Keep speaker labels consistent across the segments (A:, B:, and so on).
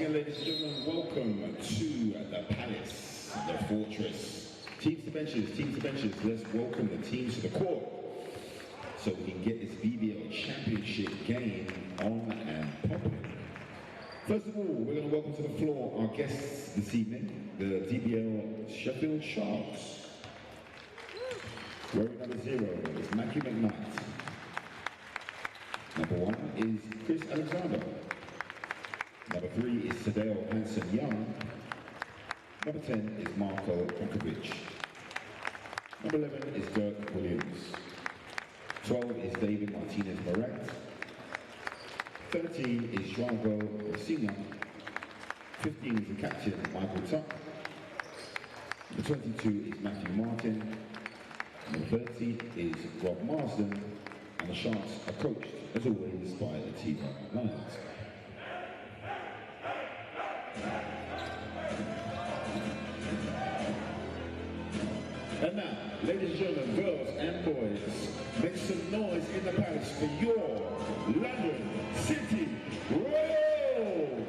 A: again, ladies and gentlemen, welcome to the Palace, the Fortress. Teams to benches, let's welcome the teams to the court so we can get this BBL Championship game on and popping. First of all, we're going to welcome to the floor our guests this evening, the BBL Sheffield Sharks. Wearing number 0 is Matthew McKnight. Number 1 is Chris Alexander. Number 3 is Sadeo Hanson-Young. Number 10 is Marco Bukovic. Number 11 is Dirk Williams. 12 is David Martinez-Moret. 13 is João Senior. 15 is the captain, Michael Tuck. Number 22 is Matthew Martin. Number 30 is Rob Marsden. And the Sharks are coached, as always, by the T-Bar Lions. And now, ladies and gentlemen, girls and boys, make some noise in the Palace for your London City Royals!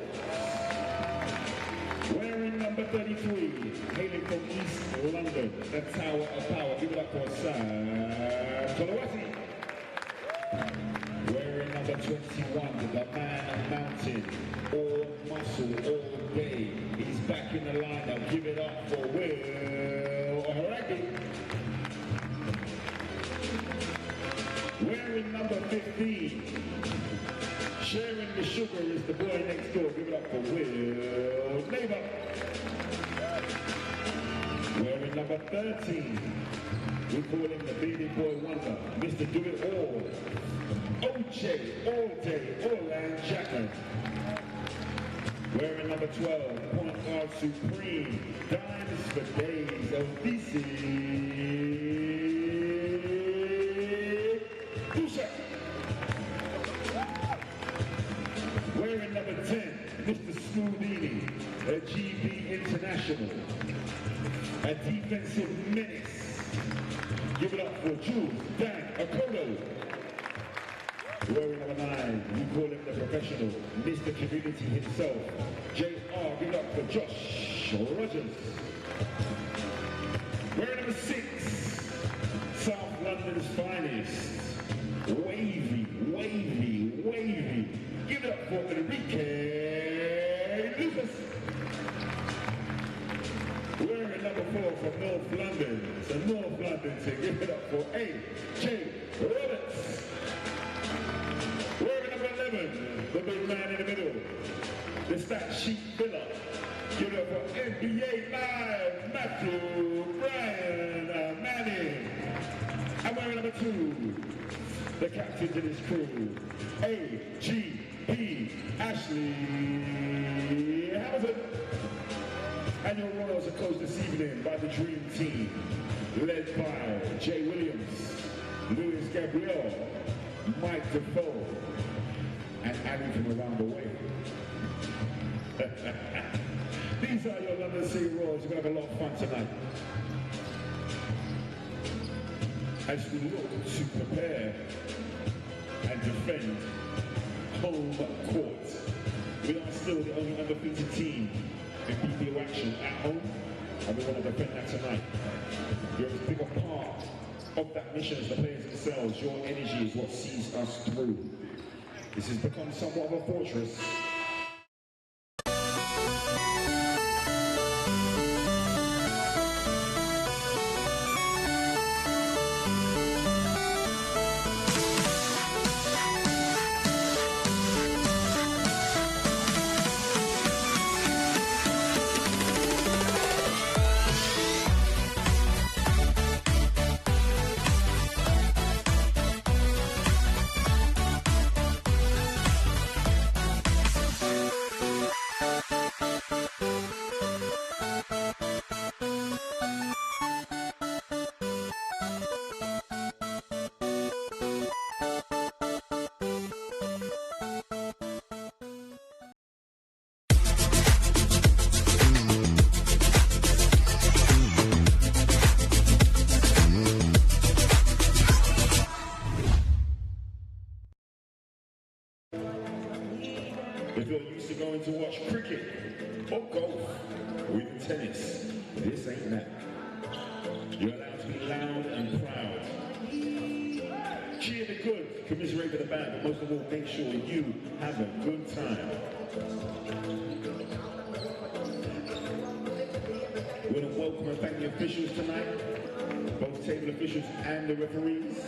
A: Wearing number 33, hailing from East London, the Tower of Power. Give it up for Sam Kolawati. Wearing number 21, the man mountain, all muscle, all day. He's back in the lineup. Give it up for Will O'Reilly. Wearing number 15, sharing the sugar is the boy next door. Give it up for Will Neighbor. Wearing number 13, we call him the bearded boy wonder, Mr. Do It All, OJ, all day, all land Jackman. Wearing number 12, point guard supreme, dimes for days, Odysseus Dusha. Wearing number 10, Mr. Smootini, a GB International, a defensive menace. Give it up for Jules Dan Akoto. Wearing number 9, we call him the professional, Mr. Community himself, JR. Give it up for Josh Rogers. Wearing number 6, South London's finest, wavy. Give it up for Enrique Lucas. Wearing number 4 from North London, so North London to give it up for A.J. Roberts. Wearing number 11, the big man in the middle, the stat sheet filler. Give it up for NBA Live, Matthew Brian Manning. And wearing number 2, the captain to this crew, A.G.P. Ashley Hamilton. And your Royals are coached this evening by the Dream Team, led by Jay Williams, Louis Gabriel, Mike Defoe, and Annie from around the way. These are your London City Royals. You're going to have a lot of fun tonight. As we look to prepare and defend home court. We are still the only undefeated team in BBL action at home, and we want to defend that tonight. You're as big a part of that mission as the players themselves. Your energy is what sees us through. This has become somewhat of a fortress. If you're used to going to watch cricket or golf, or even tennis. This ain't that. You're allowed to be loud and proud. Cheer the good, commiserate for the bad, but most of all, make sure you have a good time. We want to welcome and thank the officials tonight, both table officials and the referees.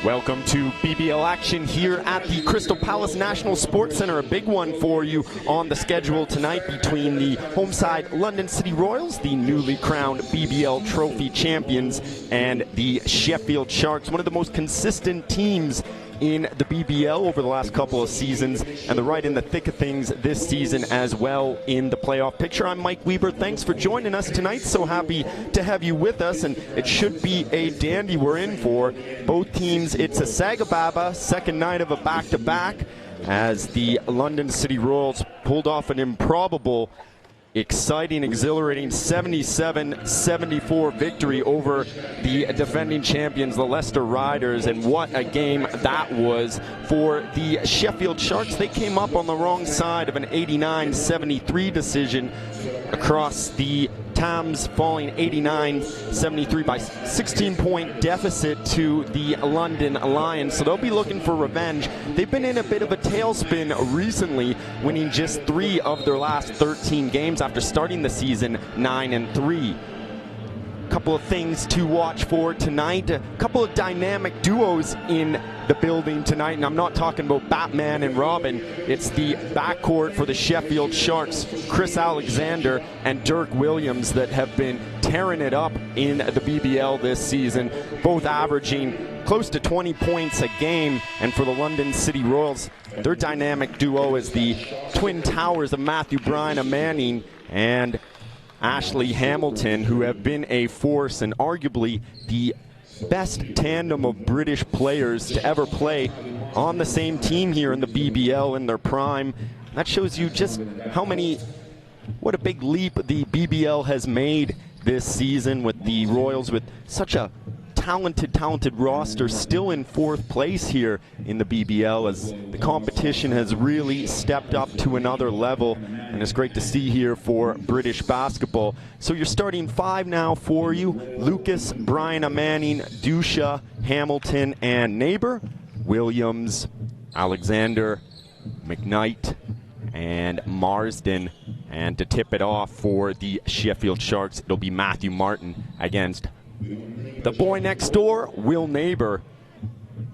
B: Welcome to BBL action here at the Crystal Palace National Sports Centre. A big one for you on the schedule tonight between the home side London City Royals, the newly crowned BBL Trophy champions, and the Sheffield Sharks, one of the most consistent teams in the BBL over the last couple of seasons, and they're right in the thick of things this season as well in the playoff picture. I'm Mike Weber. Thanks for joining us tonight. So happy to have you with us, and it should be a dandy we're in for. Both teams, it's a Sagababa, second night of a back-to-back, as the London City Royals pulled off an improbable, exciting, exhilarating 77-74 victory over the defending champions, the Leicester Riders, and what a game that was for the Sheffield Sharks. They came up on the wrong side of an 89-73 decision across the Thames, falling 89-73 by 16-point deficit to the London Lions. So they'll be looking for revenge. They've been in a bit of a tailspin recently, winning just 3 of their last 13 games after starting the season 9-3. Couple of things to watch for tonight. A couple of dynamic duos in the building tonight, and I'm not talking about Batman and Robin. It's the backcourt for the Sheffield Sharks, Chris Alexander and Dirk Williams, that have been tearing it up in the BBL this season, both averaging close to 20 points a game. And for the London City Royals, their dynamic duo is the twin towers of Matthew Bryan Manning and Ashley Hamilton, who have been a force and arguably the best tandem of British players to ever play on the same team here in the BBL in their prime. That shows you just what a big leap the BBL has made this season, with the Royals with such a talented roster still in 4th place here in the BBL, as the competition has really stepped up to another level, and it's great to see here for British basketball. So your starting 5 now for you: Lucas, Bryan Manning, Dusha, Hamilton, and Neighbor, Williams, Alexander, McKnight, and Marsden. And to tip it off for the Sheffield Sharks, it'll be Matthew Martin against the boy next door, Will Neighbor.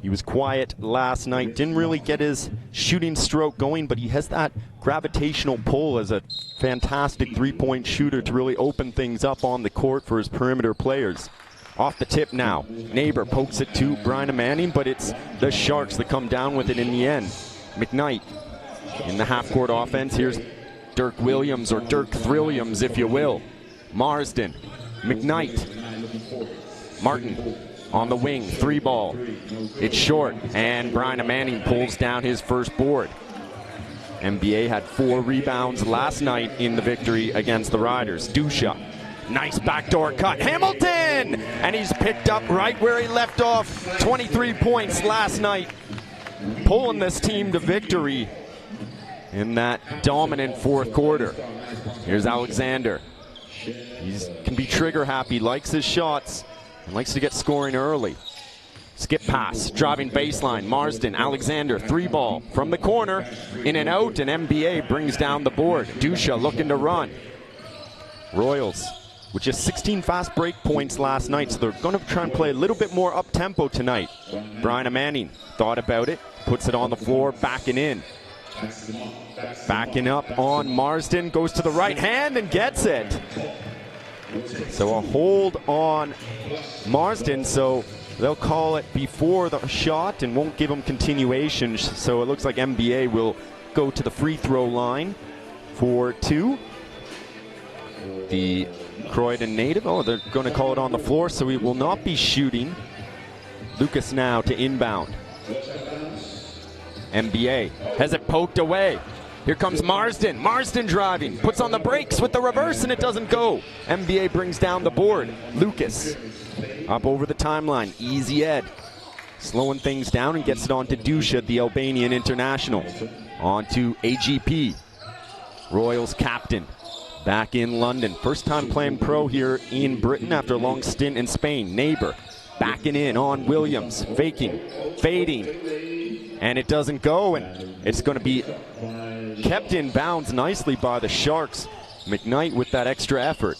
B: He was quiet last night, didn't really get his shooting stroke going, but he has that gravitational pull as a fantastic three-point shooter to really open things up on the court for his perimeter players. Off the tip now, Neighbor pokes it to Bryan Manning, but it's the Sharks that come down with it in the end. McKnight in the half-court offense. Here's Dirk Williams, or Dirk Thrilliams, if you will. Marsden, McKnight, Martin on the wing, 3-ball. It's short, and Bryan Manning pulls down his first board. NBA had 4 rebounds last night in the victory against the Riders. Dusha, nice backdoor cut. Hamilton! And he's picked up right where he left off. 23 points last night, pulling this team to victory in that dominant 4th quarter. Here's Alexander. He can be trigger happy, likes his shots, and likes to get scoring early. Skip pass, driving baseline. Marsden, Alexander, 3-ball from the corner, in and out, and NBA brings down the board. Dusha looking to run. Royals with just 16 fast break points last night, so they're going to try and play a little bit more up-tempo tonight. Bryan Manning thought about it, puts it on the floor, backing in. Backing up on Marsden, goes to the right hand and gets it. So a hold on Marsden, so they'll call it before the shot and won't give him continuation. So it looks like NBA will go to the free throw line for 2. The Croydon native, they're going to call it on the floor, so he will not be shooting. Lucas now to inbound. NBA has it poked away. Here comes Marsden. Marsden driving, puts on the brakes with the reverse, and it doesn't go. NBA brings down the board. Lucas up over the timeline. Easy Ed slowing things down and gets it on to Dusha, the Albanian international. On to AGP, Royals captain, back in London. First time playing pro here in Britain after a long stint in Spain. Neighbor backing in on Williams, faking, fading, and it doesn't go, and it's going to be kept in bounds nicely by the Sharks. McKnight with that extra effort.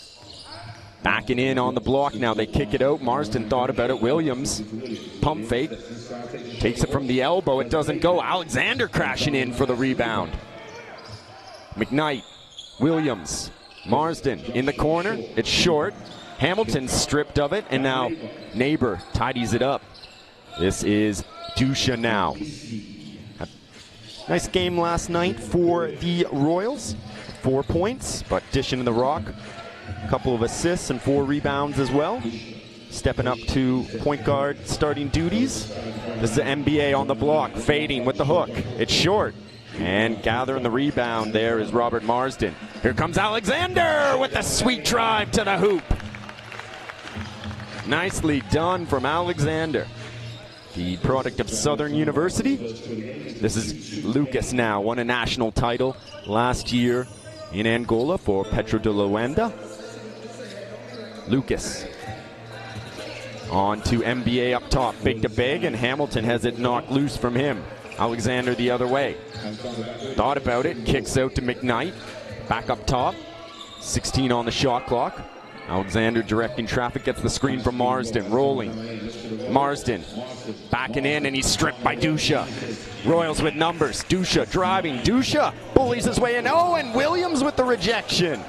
B: Backing in on the block now, they kick it out. Marsden thought about it. Williams, pump fake, takes it from the elbow, it doesn't go. Alexander crashing in for the rebound. McKnight, Williams, Marsden in the corner, it's short. Hamilton stripped of it, and now Neighbor tidies it up. This is Dusha now. Nice game last night for the Royals. 4 points, but dishing to the rock. A couple of assists and 4 rebounds as well. Stepping up to point guard starting duties. This is the NBA on the block, fading with the hook. It's short. And gathering the rebound there is Robert Marsden. Here comes Alexander with the sweet drive to the hoop. Nicely done from Alexander, the product of Southern University. This is Lucas now, won a national title last year in Angola for Petro de Luanda. Lucas on to NBA up top, big to big, and Hamilton has it knocked loose from him. Alexander the other way. Thought about it, kicks out to McKnight. Back up top, 16 on the shot clock. Alexander directing traffic, gets the screen from Marsden, rolling. Marsden backing in, and he's stripped by Dusha. Royals with numbers. Dusha driving. Dusha bullies his way in. Oh, and Williams with the rejection.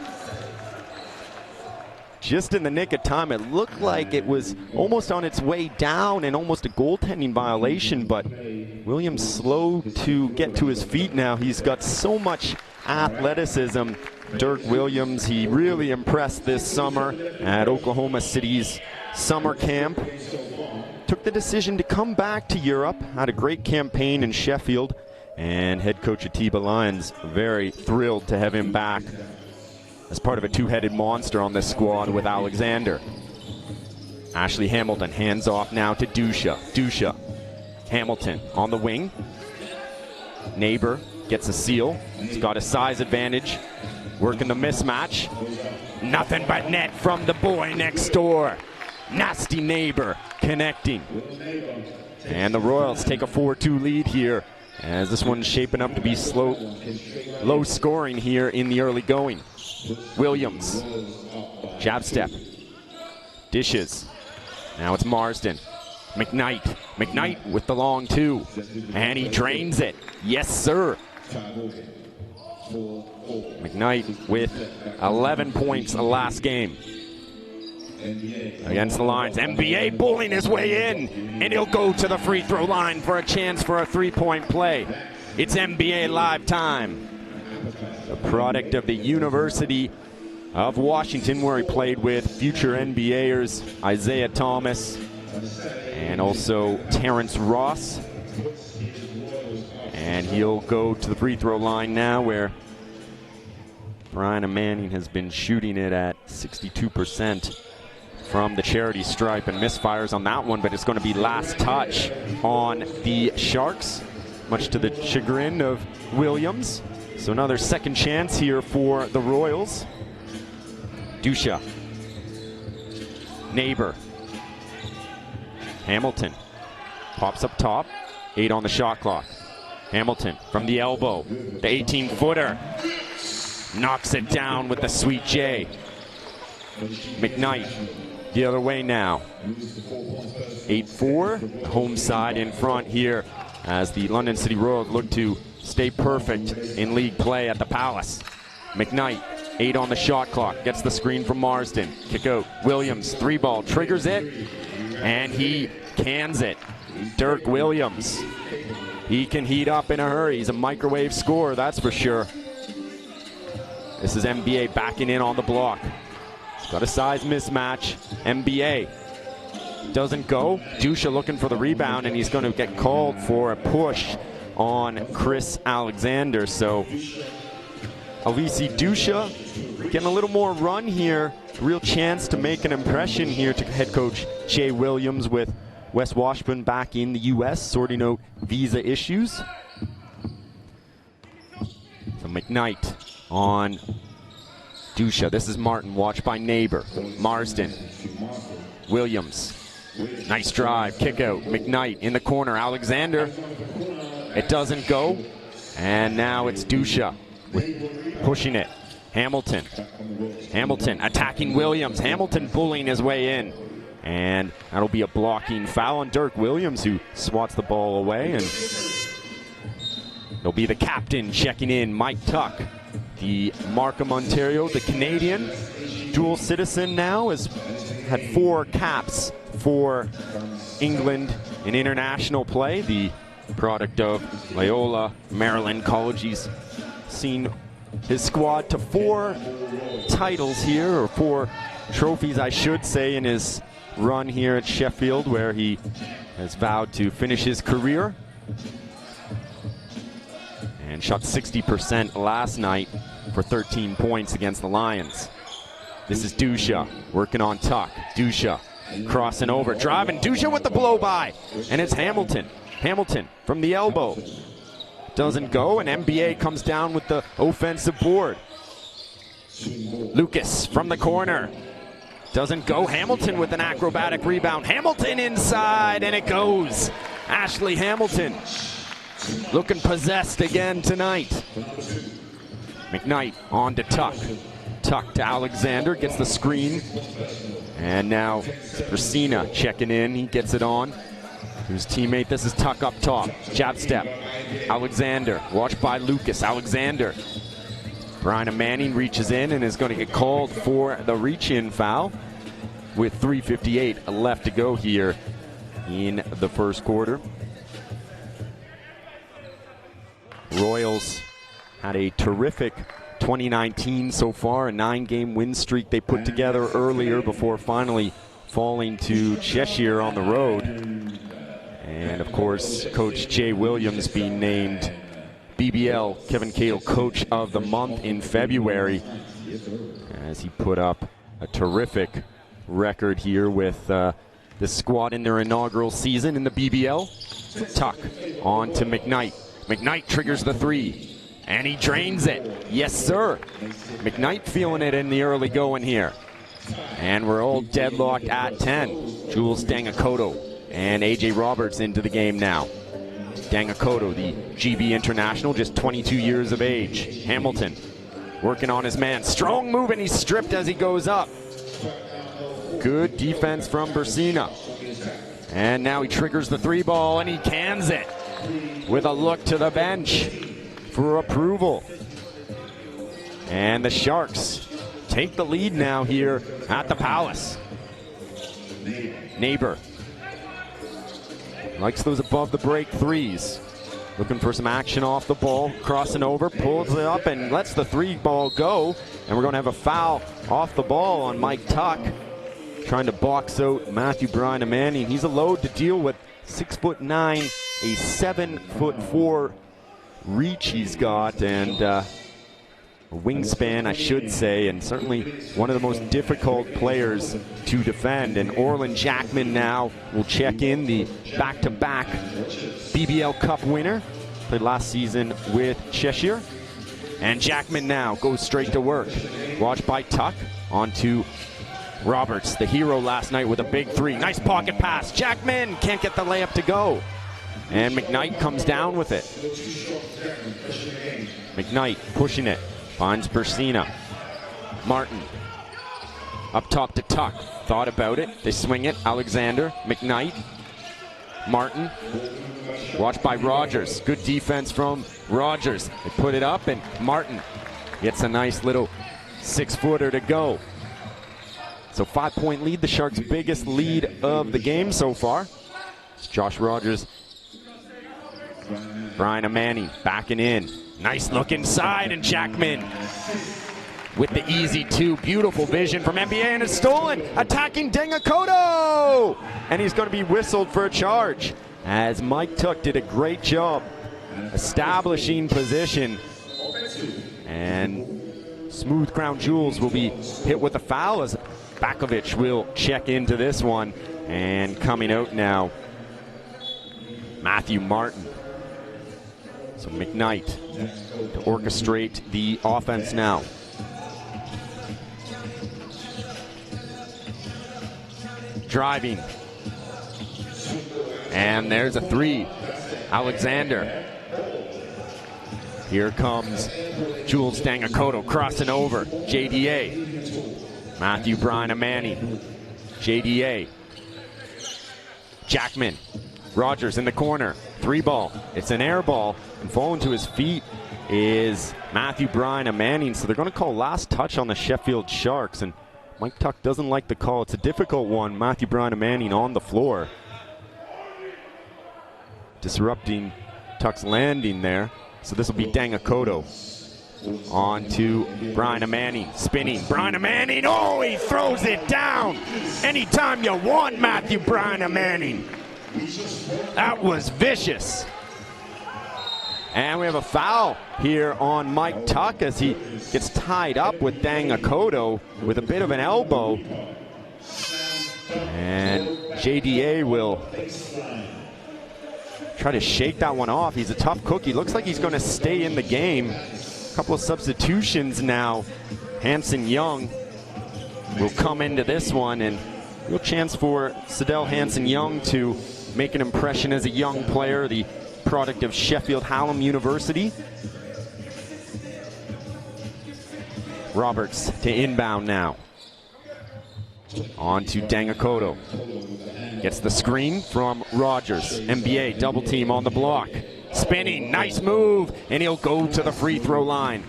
B: Just in the nick of time. It looked like it was almost on its way down and almost a goaltending violation, but Williams slow to get to his feet now. He's got so much athleticism. Dirk Williams, he really impressed this summer at Oklahoma City's summer camp. Took the decision to come back to Europe, had a great campaign in Sheffield, and head coach Atiba Lyons very thrilled to have him back as part of a two-headed monster on this squad with Alexander. Ashley Hamilton hands off now to Dusha. Dusha, Hamilton on the wing. Neighbor gets a seal. He's got a size advantage. Working the mismatch. Nothing but net from the boy next door. Nasty Neighbor connecting. And the Royals take a 4-2 lead here, as this one's shaping up to be low scoring here in the early going. Williams, jab step, dishes. Now it's Marsden. McKnight. McKnight with the long 2. And he drains it. Yes, sir. McKnight with 11 points the last game against the Lions. NBA bullying his way in, and he'll go to the free throw line for a chance for a 3-point play. It's NBA live time. The product of the University of Washington, where he played with future NBAers Isaiah Thomas and also Terrence Ross. And he'll go to the free throw line now, where Brian Manning has been shooting it at 62% from the charity stripe, and misfires on that one, but it's going to be last touch on the Sharks, much to the chagrin of Williams. So another second chance here for the Royals. Dusha. Neighbor. Hamilton pops up top, 8 on the shot clock. Hamilton from the elbow, the 18-footer. Knocks it down with the sweet J. McKnight the other way now. 8-4, home side in front here as the London City Royals look to stay perfect in league play at the Palace. McKnight, 8 on the shot clock, gets the screen from Marsden. Kick out, Williams, 3-ball, triggers it, and he cans it. Dirk Williams, he can heat up in a hurry. He's a microwave scorer, that's for sure. This is NBA backing in on the block. He's got a size mismatch. NBA doesn't go. Dusha looking for the rebound, and he's going to get called for a push on Chris Alexander. So Alisi Dusha getting a little more run here. Real chance to make an impression here to head coach Jay Williams with Wes Washburn back in the U.S. sorting out visa issues. So McKnight on Dusha. This is Martin, watched by Neighbor. Marsden. Williams. Nice drive, kick out. McKnight in the corner. Alexander. It doesn't go. And now it's Dusha pushing it. Hamilton. Hamilton attacking Williams. Hamilton bullying his way in. And that'll be a blocking foul on Dirk Williams, who swats the ball away. And it'll be the captain checking in, Mike Tuck. The Markham, Ontario, the Canadian dual citizen now, has had 4 caps for England in international play. The product of Loyola Maryland College. He's seen his squad to 4 titles here, or 4 trophies, I should say, in his run here at Sheffield, where he has vowed to finish his career. And shot 60% last night for 13 points against the Lions. This is Dusha working on Tuck. Dusha crossing over, driving. Dusha with the blow by. And it's Hamilton. Hamilton from the elbow. Doesn't go, and NBA comes down with the offensive board. Lucas from the corner. Doesn't go. Hamilton with an acrobatic rebound. Hamilton inside, and it goes. Ashley Hamilton looking possessed again tonight. McKnight on to Tuck. Tuck to Alexander, gets the screen. And now Brasina checking in. He gets it on to his teammate. This is Tuck up top. Jab step. Alexander, watched by Lucas. Alexander. Brian Manning reaches in and is going to get called for the reach-in foul with 3:58 left to go here in the first quarter. Royals had a terrific 2019 so far, a 9-game win streak they put together earlier before finally falling to Cheshire on the road. And of course, Coach Jay Williams being named BBL Kevin Cato Coach of the Month in February, as he put up a terrific record here with this squad in their inaugural season in the BBL. Tuck on to McKnight. McKnight triggers the 3, and he drains it. Yes, sir. McKnight feeling it in the early going here. And we're all deadlocked at 10. Jules Dangakoto and A.J. Roberts into the game now. Dangakoto, the GB international, just 22 years of age. Hamilton working on his man. Strong move, and he's stripped as he goes up. Good defense from Brasina. And now he triggers the 3 ball, and he cans it with a look to the bench for approval. And the Sharks take the lead now here at the Palace. Neighbor likes those above the break 3s. Looking for some action off the ball, crossing over, pulls it up and lets the 3 ball go. And we're going to have a foul off the ball on Mike Tuck, trying to box out Matthew Brian Manning. He's a load to deal with. 6'9", a 7'4" reach he's got, and a wingspan, I should say, and certainly one of the most difficult players to defend. And Orlin Jackman now will check in, the back-to-back BBL Cup winner. Played last season with Cheshire. And Jackman now goes straight to work. Watched by Tuck onto Roberts, the hero last night, with a big 3. Nice pocket pass. Jackman can't get the layup to go. And McKnight comes down with it. McKnight pushing it. Finds Brasina. Martin. Up top to Tuck. Thought about it. They swing it. Alexander. McKnight. Martin. Watched by Rogers. Good defense from Rogers. They put it up, and Martin gets a nice little 6-footer to go. So 5-point lead, the Sharks' biggest lead of the game so far. It's Josh Rogers. Brian Manning backing in. Nice look inside, and Jackman with the easy 2. Beautiful vision from NBA, and it's stolen. Attacking Dangakoto! And he's going to be whistled for a charge, as Mike Tuck did a great job establishing position. And Smooth Crown Jewels will be hit with a foul, as Bakovic will check into this one. And coming out now, Matthew Martin. So McKnight to orchestrate the offense now. Driving. And there's a three. Alexander. Here comes Jules Dangakoto crossing over. JDA. Matthew Brian Manning. JDA. Jackman. Rogers in the corner. Three ball. It's an air ball. And falling to his feet is Matthew Brian Manning. So they're going to call last touch on the Sheffield Sharks. And Mike Tuck doesn't like the call. It's a difficult one. Matthew Brian Manning on the floor. Disrupting Tuck's landing there. So this will be Dangakoto. On to Brian Manning. Spinning. Brian Manning. Oh, he throws it down. Anytime you want, Matthew Brian Manning. That was vicious. And we have a foul here on Mike Tuck as he gets tied up with Dangakoto with a bit of an elbow. And JDA will try to shake that one off. He's a tough cookie. Looks like he's going to stay in the game. A couple of substitutions now. Hanson Young will come into this one, and real chance for Sidel Hanson Young to make an impression as a young player, the product of Sheffield Hallam University. Roberts to inbound now. On to Dangakoto. Gets the screen from Rogers. NBA double team on the block. Spinning, nice move, and he'll go to the free throw line.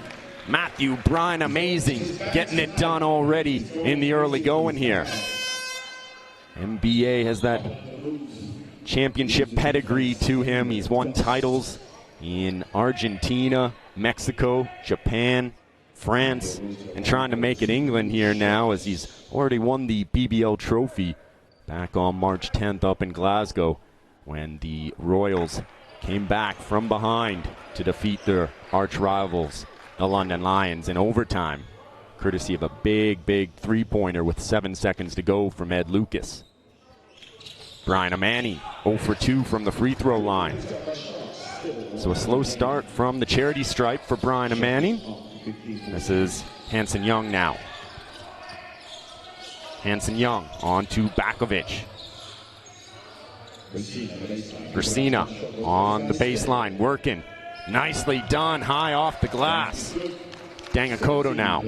B: Matthew Bryan, amazing, getting it done already in the early going here. NBA has that championship pedigree to him. He's won titles in Argentina, Mexico, Japan, France, and trying to make it England here now as he's already won the BBL trophy back on March 10th up in Glasgow when the Royals came back from behind to defeat their arch rivals, the London Lions, in overtime, courtesy of a big three-pointer with 7 seconds to go from Ed Lucas. Brian Manning 0 for 2 from the free throw line. So a slow start from the charity stripe for Brian Manning. This is Hanson Young now. Hanson Young on to Bakovic. Brasina on the baseline, working. Nicely done, high off the glass. Dangakoto now.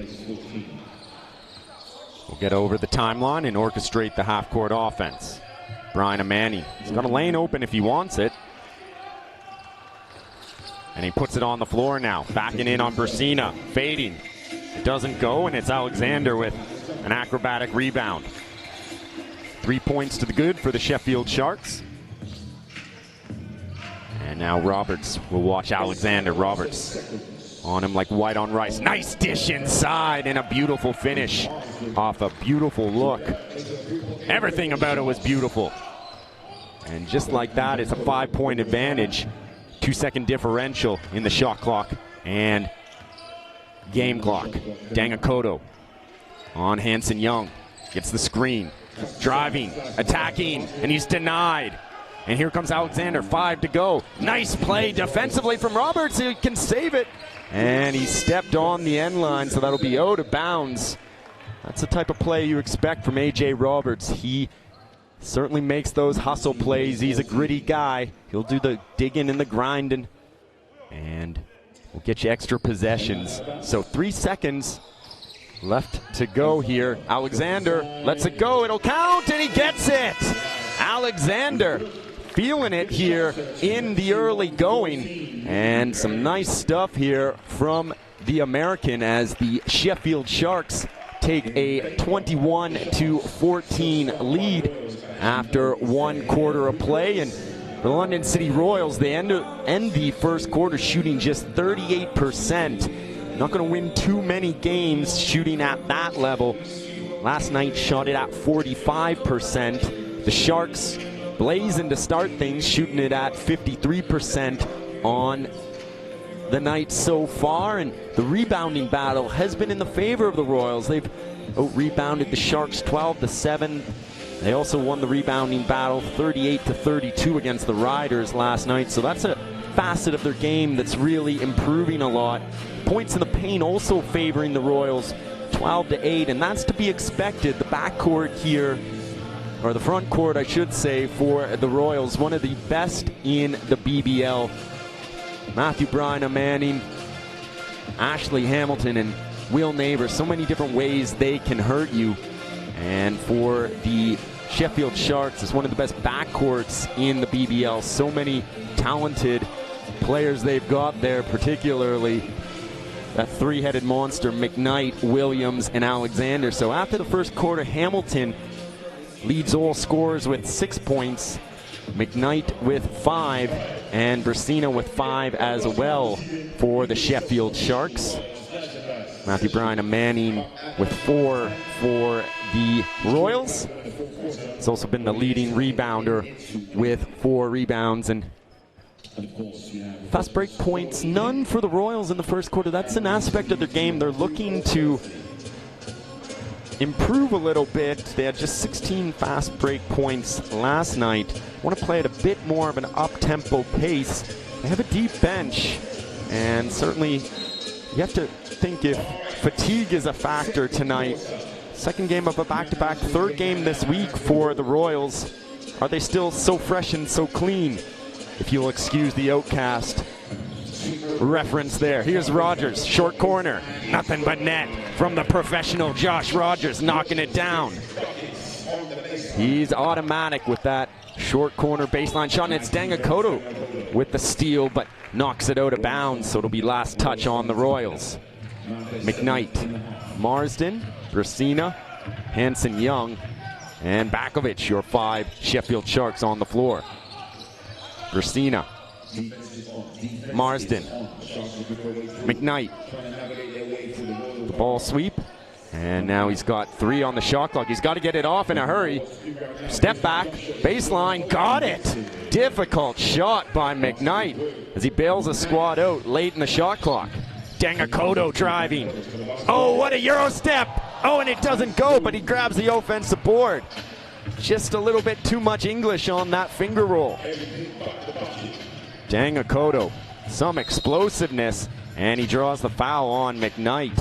B: We'll get over the timeline and orchestrate the half-court offense. Brian Manning. He's got a lane open if he wants it. And he puts it on the floor now. Backing in on Brasina. Fading. It doesn't go, and it's Alexander with an acrobatic rebound. 3 points to the good for the Sheffield Sharks. And now Roberts will watch Alexander. Roberts on him like white on rice. Nice dish inside and a beautiful finish off a beautiful look. Everything about it was beautiful. And just like that, it's a 5-point advantage. 2-second differential in the shot clock and game clock. Dangakoto on Hanson Young. Gets the screen. Driving, attacking, and he's denied. And here comes Alexander, 5 to go. Nice play defensively from Roberts. He can save it. And he stepped on the end line, so that'll be out of bounds. That's the type of play you expect from A.J. Roberts. He certainly makes those hustle plays. He's a gritty guy. He'll do the digging and the grinding. And we'll get you extra possessions. So 3 seconds left to go here. Alexander lets it go. It'll count, and he gets it. Alexander feeling it here in the early going. And some nice stuff here from the American as the Sheffield Sharks take a 21-14 lead after 1 quarter of play. And the London City Royals, they end the first quarter shooting just 38%. Not going to win too many games shooting at that level. Last night shot it at 45%. The Sharks blazing to start things, shooting it at 53% on the night so far. And the rebounding battle has been in the favor of the Royals. They've out-rebounded the Sharks 12-7 They also won the rebounding battle 38-32 against the Riders last night, so that's a facet of their game that's really improving a lot. Points in the paint also favoring the Royals, 12-8, and that's to be expected. The backcourt here, or the front court I should say, for the Royals, one of the best in the BBL. Matthew Bryna Manning, Ashley Hamilton, and Will Neighbor, so many different ways they can hurt you. And for the Sheffield Sharks, it's one of the best backcourts in the BBL. So many talented players they've got there, particularly that three-headed monster, McKnight, Williams, and Alexander. So after the first quarter, Hamilton leads all scorers with 6 points, McKnight with 5, and Brasina with 5 as well for the Sheffield Sharks. Matthew Bryna Manning with 4 for the Royals. He's also been the leading rebounder with 4 rebounds. And fast break points, none for the Royals in the first quarter. That's an aspect of their game they're looking to improve a little bit. They had just 16 fast break points last night. Want to play at a bit more of an up-tempo pace. They have a deep bench, and certainly you have to think if fatigue is a factor tonight. Second game of a back-to-back, third game this week for the Royals. Are they still so fresh and so clean? If you'll excuse the Outcast reference there. Here's Rogers, short corner, nothing but net from the professional Josh Rogers, knocking it down. He's automatic with that short corner baseline shot, and it's Dangakoto with the steal, but knocks it out of bounds, so it'll be last touch on the Royals. McKnight, Marsden, Brasina, Hanson Young, and Bakovic, your 5 Sheffield Sharks on the floor. Brasina, Marsden, McKnight, the ball sweep, and now he's got 3 on the shot clock. He's got to get it off in a hurry. Step back, baseline, got it. Difficult shot by McKnight as he bails a squad out late in the shot clock. Dangakoto driving. Oh, what a Euro step. Oh, and it doesn't go, but he grabs the offensive board. Just a little bit too much English on that finger roll. Dangakoto, some explosiveness, and he draws the foul on McKnight.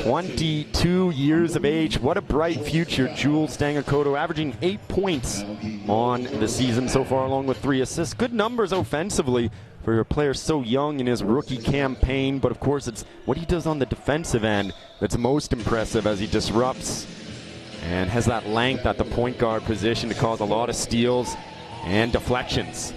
B: 22 years of age. What a bright future, Jules Dangakoto, averaging 8 points on the season so far, along with 3 assists. Good numbers offensively for a player so young in his rookie campaign, but of course it's what he does on the defensive end that's most impressive, as he disrupts and has that length at the point guard position to cause a lot of steals and deflections.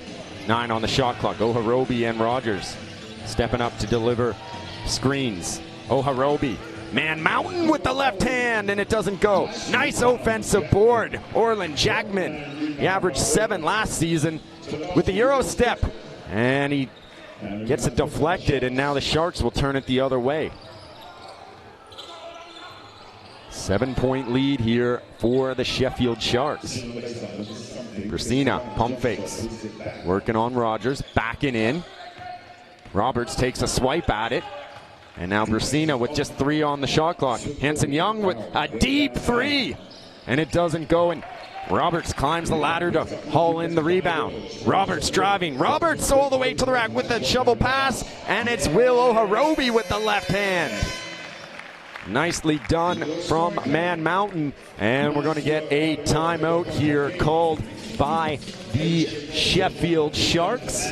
B: 9 on the shot clock. Oharobi and Rogers stepping up to deliver screens. Oharobi, man mountain with the left hand, and it doesn't go. Nice offensive board. Orlin Jackman, he averaged 7 last season with the Euro step, and he gets it deflected, and now the Sharks will turn it the other way. 7-point lead here for the Sheffield Sharks. Brasina, pump fakes, working on Rogers, backing in. Roberts takes a swipe at it, and now Brasina with just 3 on the shot clock. Hanson Young with a deep 3, and it doesn't go, and Roberts climbs the ladder to haul in the rebound. Roberts driving. Roberts all the way to the rack with the shovel pass, and it's Will Oharobi with the left hand. Nicely done from Man Mountain, and we're going to get a timeout here called by the Sheffield Sharks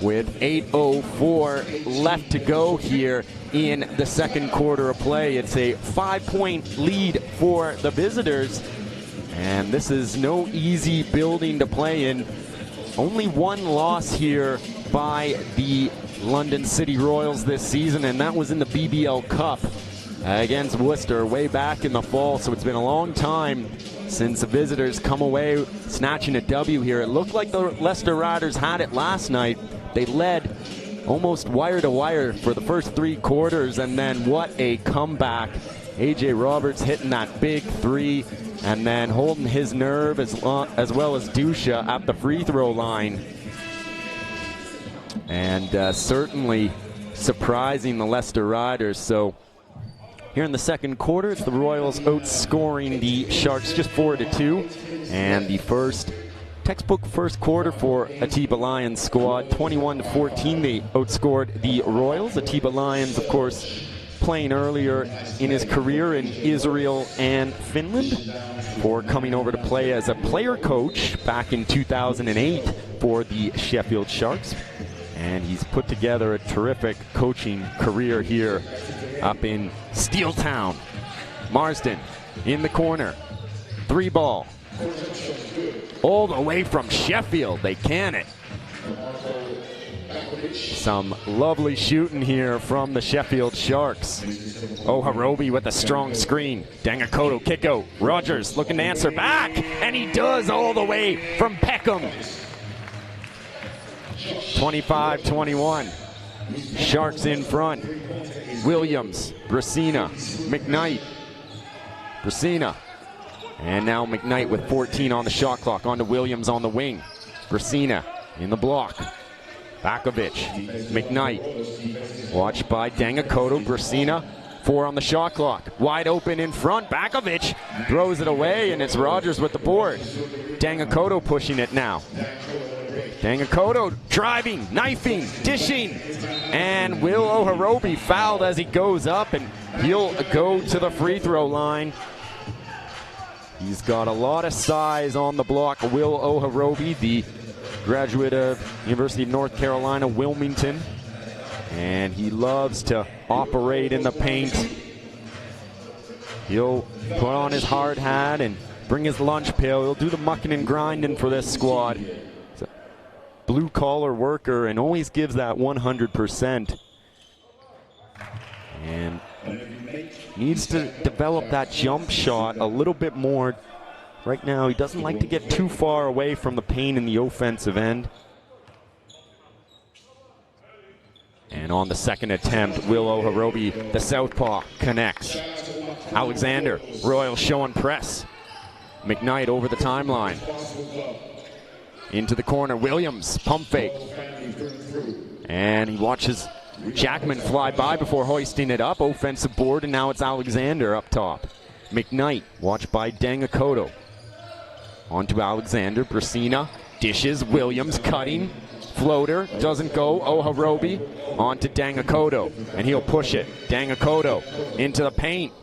B: with 8:04 left to go here in the second quarter of play. It's a 5-point lead for the visitors, and this is no easy building to play in. Only 1 loss here by the London City Royals this season, and that was in the BBL Cup against Worcester way back in the fall. So it's been a long time since the visitors come away snatching a W here. It looked like the Leicester Riders had it last night. They led almost wire to wire for the first 3 quarters, and then what a comeback. AJ Roberts hitting that big 3, and then holding his nerve as well as Dusha at the free throw line. And certainly surprising the Leicester Riders. So Here in the second quarter, it's the Royals outscoring the Sharks just 4-2. And the textbook first quarter for Atiba Lions squad, 21-14. They outscored the Royals. Atiba Lions, of course, playing earlier in his career in Israel and Finland, before coming over to play as a player coach back in 2008 for the Sheffield Sharks. And he's put together a terrific coaching career here up in Steeltown. Marsden in the corner. 3-ball. All the way from Sheffield, they can it. Some lovely shooting here from the Sheffield Sharks. Harobi with a strong screen. Dangakoto kick out. Rogers looking to answer back, and he does all the way from Peckham. 25-21. Sharks in front. Williams, Brasina, McKnight. Brasina. And now McKnight with 14 on the shot clock. On to Williams on the wing. Brasina in the block. Bakovic, McKnight. Watched by Dangakoto. Brasina, 4 on the shot clock. Wide open in front. Bakovic throws it away, and it's Rogers with the board. Dangakoto pushing it now. Dangakoto driving, knifing, dishing. And Will Harobi fouled as he goes up, and he'll go to the free throw line. He's got a lot of size on the block. Will Harobi, the graduate of University of North Carolina, Wilmington. And he loves to operate in the paint. He'll put on his hard hat and bring his lunch pail. He'll do the mucking and grinding for this squad. He's a blue-collar worker and always gives that 100%. And needs to develop that jump shot a little bit more. Right now, he doesn't like to get too far away from the paint in the offensive end. And on the second attempt, Will Harobi, the southpaw, connects. Alexander, Royal showing press. McKnight over the timeline. Into the corner, Williams, pump fake. And he watches Jackman fly by before hoisting it up. Offensive board, and now it's Alexander up top. McKnight, watched by Dangakoto. On to Alexander, Brasina, dishes, Williams cutting. Floater, doesn't go. Harobi on to Dangakoto, and he'll push it. Dangakoto into the paint.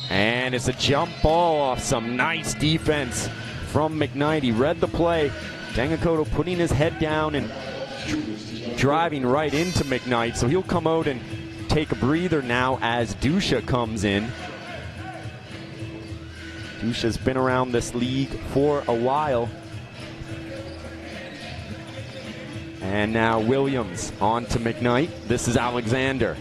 B: And it's a jump ball off some nice defense from McKnight. He read the play. Dangakoto putting his head down and driving right into McKnight. So he'll come out and take a breather now as Dusha comes in. Dusha's been around this league for a while. And now Williams on to McKnight. This is Alexander.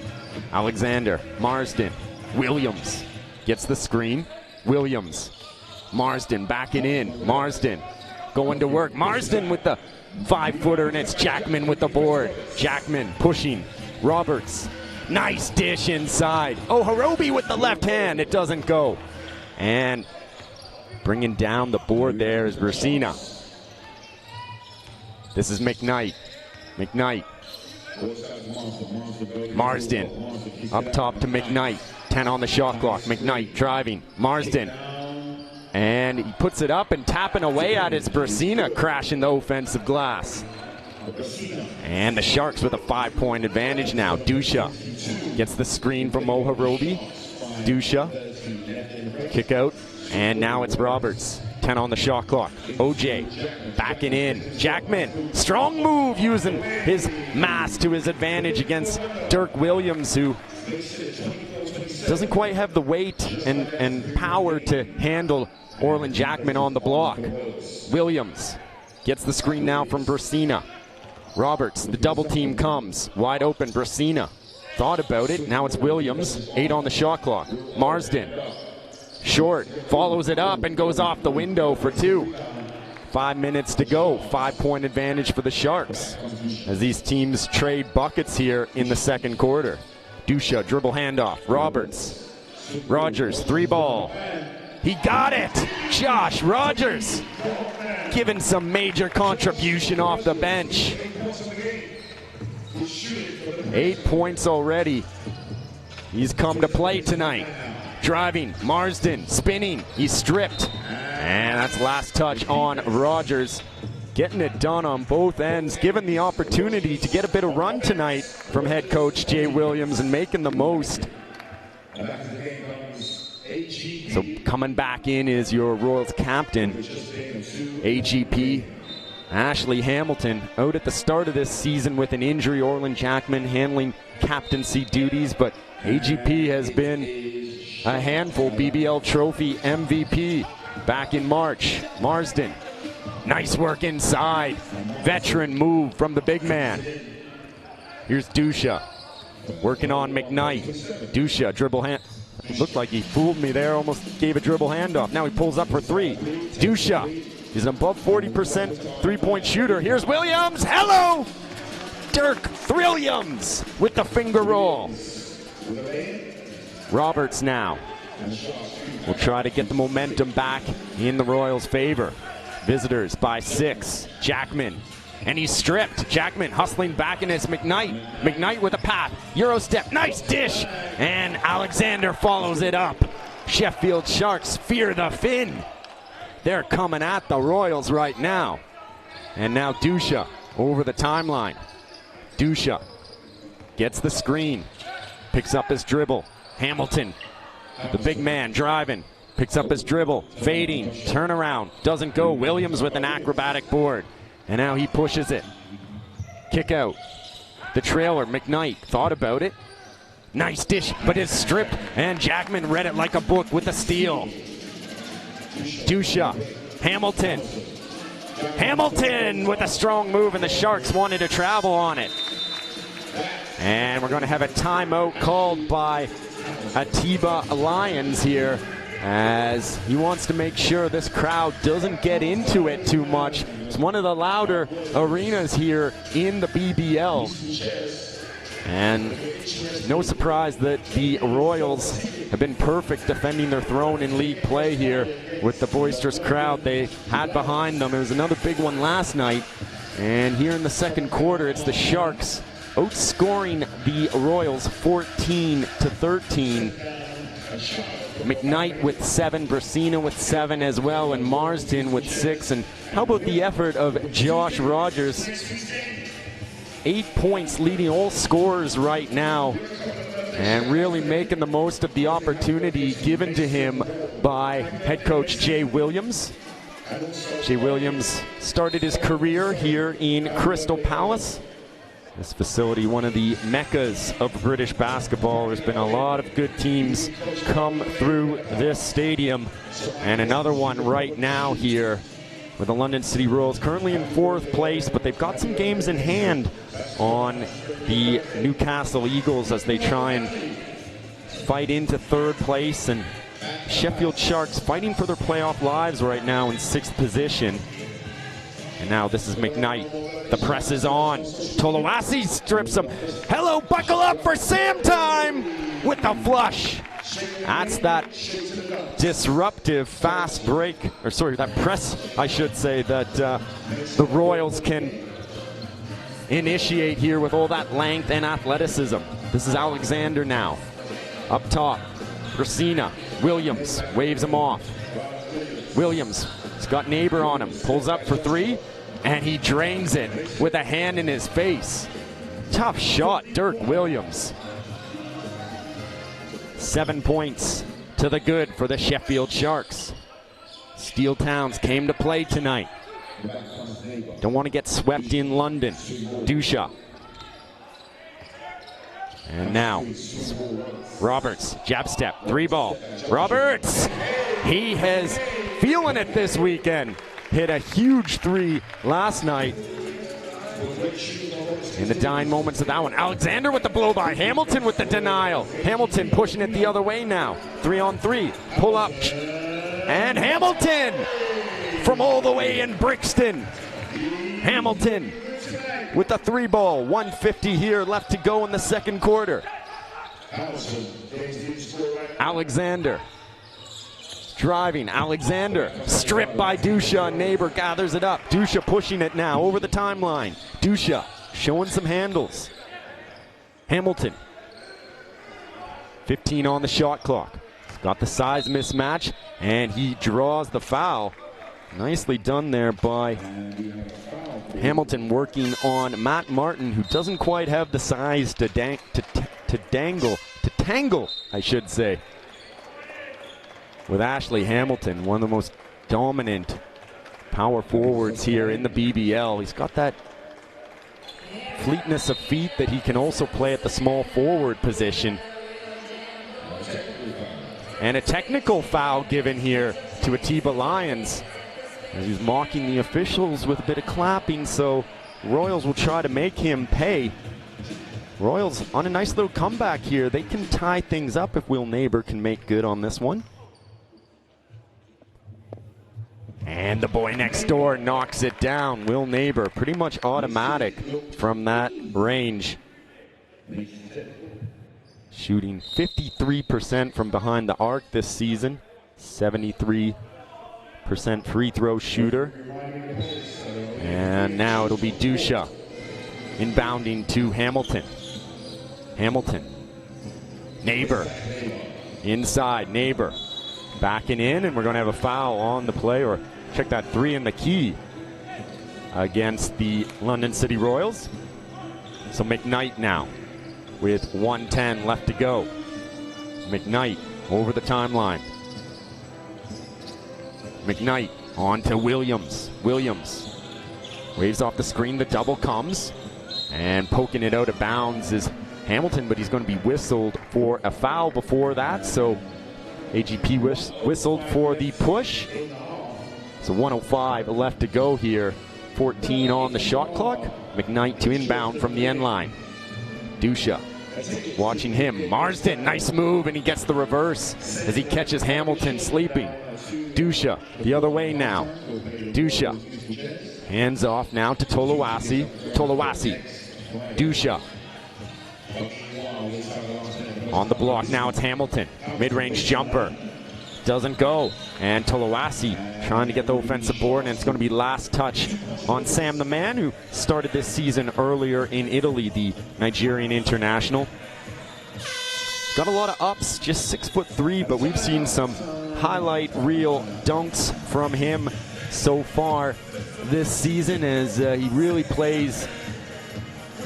B: Alexander, Marsden, Williams gets the screen. Williams, Marsden backing in. Marsden going to work. Marsden with the 5-footer, and it's Jackman with the board. Jackman pushing. Roberts, nice dish inside. Harobi with the left hand. It doesn't go. And bringing down the board there is Brasina. This is McKnight. McKnight. Marsden up top to McKnight. 10 on the shot clock. McKnight driving. Marsden. And he puts it up and tapping away at it. It's Brasina crashing the offensive glass. And the Sharks with a 5-point advantage now. Dusha gets the screen from Harobi. Dusha. Kick out. And now it's Roberts. 10 on the shot clock. OJ backing in. Jackman, strong move using his mass to his advantage against Dirk Williams, who doesn't quite have the weight and power to handle Orlin Jackman on the block. Williams gets the screen now from Brasina. Roberts, the double team comes. Wide open, Brasina. Thought about it, now it's Williams. 8 on the shot clock. Marsden. Short, follows it up and goes off the window for 2. 5 minutes to go. 5-point advantage for the Sharks as these teams trade buckets here in the second quarter. Dusha, dribble handoff. Roberts. Rogers, 3-ball. He got it! Josh Rogers giving some major contribution off the bench. 8 points already He's come to play tonight. Driving, Marsden, spinning, he's stripped. And that's last touch on Rogers. Getting it done on both ends, given the opportunity to get a bit of run tonight from head coach Jay Williams and making the most. So coming back in is your Royals captain, AGP. Ashley Hamilton out at the start of this season with an injury. Orlin Jackman handling captaincy duties, but AGP has been a handful. BBL Trophy MVP back in March. Marsden, nice work inside. Veteran move from the big man. Here's Dusha working on McKnight. Dusha dribble hand. Looked like he fooled me there, almost gave a dribble handoff. Now he pulls up for three. Dusha is an above 40% three-point shooter. Here's Williams. Hello! Dirk Thrilliams with the finger roll. Roberts now will try to get the momentum back in the Royals' favor. Visitors by 6. Jackman. And he's stripped. Jackman hustling back, and it's McKnight. McKnight with a pass. Euro step. Nice dish. And Alexander follows it up. Sheffield Sharks fear the fin. They're coming at the Royals right now. And now Dusha over the timeline. Dusha gets the screen. Picks up his dribble. Hamilton, the big man, driving. Picks up his dribble. Fading. Turnaround. Doesn't go. Williams with an acrobatic board. And now he pushes it. Kick out. The trailer, McKnight, thought about it. Nice dish, but it's stripped. And Jackman read it like a book with a steal. Dusha. Hamilton. Hamilton with a strong move, and the Sharks wanted to travel on it. And we're going to have a timeout called by Atiba Lions here, as he wants to make sure this crowd doesn't get into it too much. It's one of the louder arenas here in the BBL. And no surprise that the Royals have been perfect defending their throne in league play here with the boisterous crowd they had behind them. It was another big one last night. And here in the second quarter, it's the Sharks outscoring the Royals 14-13. McKnight with 7, Brasina with 7 as well, and Marsden with 6. And how about the effort of Josh Rogers? 8 points, leading all scorers right now, and really making the most of the opportunity given to him by head coach Jay Williams. Jay Williams started his career here in Crystal Palace. This facility, one of the meccas of British basketball. There's been a lot of good teams come through this stadium. And another one right now here with the London City Royals, currently in 4th place, but they've got some games in hand on the Newcastle Eagles as they try and fight into 3rd place. And Sheffield Sharks fighting for their playoff lives right now in 6th position. And now this is McKnight. The press is on. Tolowasi strips him. Hello, buckle up for Sam time with the flush. That's that disruptive fast break, or sorry, that press, I should say, that the Royals can initiate here with all that length and athleticism. This is Alexander now. Up top, Brasina. Williams waves him off. Williams has got Neighbor on him. Pulls up for 3. And he drains it with a hand in his face. Tough shot, Dirk Williams. 7 points to the good for the Sheffield Sharks. Steel Towns came to play tonight. Don't want to get swept in London. Dusha. And now, Roberts, jab step, 3 ball. Roberts! He has feeling it this weekend. Hit a huge 3 last night. In the dying moments of that one, Alexander with the blow by. Hamilton with the denial. Hamilton pushing it the other way now. 3-on-3. Pull up. And Hamilton from all the way in Brixton. Hamilton with the 3 ball. 1:50 here left to go in the second quarter. Alexander. Driving, Alexander, stripped by Dusha, Neighbor gathers it up. Dusha pushing it now over the timeline. Dusha showing some handles. Hamilton. 15 on the shot clock. He's got the size mismatch, and he draws the foul. Nicely done there by Hamilton, working on Matt Martin, who doesn't quite have the size to tangle, I should say, with Ashley Hamilton, one of the most dominant power forwards here in the BBL. He's got that fleetness of feet that he can also play at the small forward position. And a technical foul given here to Atiba Lyons, as he's mocking the officials with a bit of clapping, so Royals will try to make him pay. Royals on a nice little comeback here. They can tie things up if Will Neighbor can make good on this one. And the boy next door knocks it down. Will Neighbor, pretty much automatic from that range. Shooting 53% from behind the arc this season. 73% free throw shooter. And now it'll be Dusha inbounding to Hamilton. Hamilton. Neighbor. Inside, Neighbor. Backing in, and we're going to have a foul on the play, or check that, 3 in the key against the London City Royals. So McKnight now with 1:10 left to go. McKnight over the timeline. McKnight on to Williams. Williams waves off the screen. The double comes, and poking it out of bounds is Hamilton, but he's going to be whistled for a foul before that. So AGP whistled for the push. So 1:05 left to go here. 14 on the shot clock. McKnight to inbound from the end line. Dusha watching him. Marsden, nice move, and he gets the reverse as he catches Hamilton sleeping. Dusha the other way now. Dusha hands off now to Tolowasi. Tolowasi. Dusha on the block. Now it's Hamilton. Mid-range jumper. Doesn't go. And Tolowasi trying to get the offensive board, and it's going to be last touch on Sam the Man, who started this season earlier in Italy, the Nigerian international. Got a lot of ups, just 6'3", but we've seen some highlight reel dunks from him so far this season, as he really plays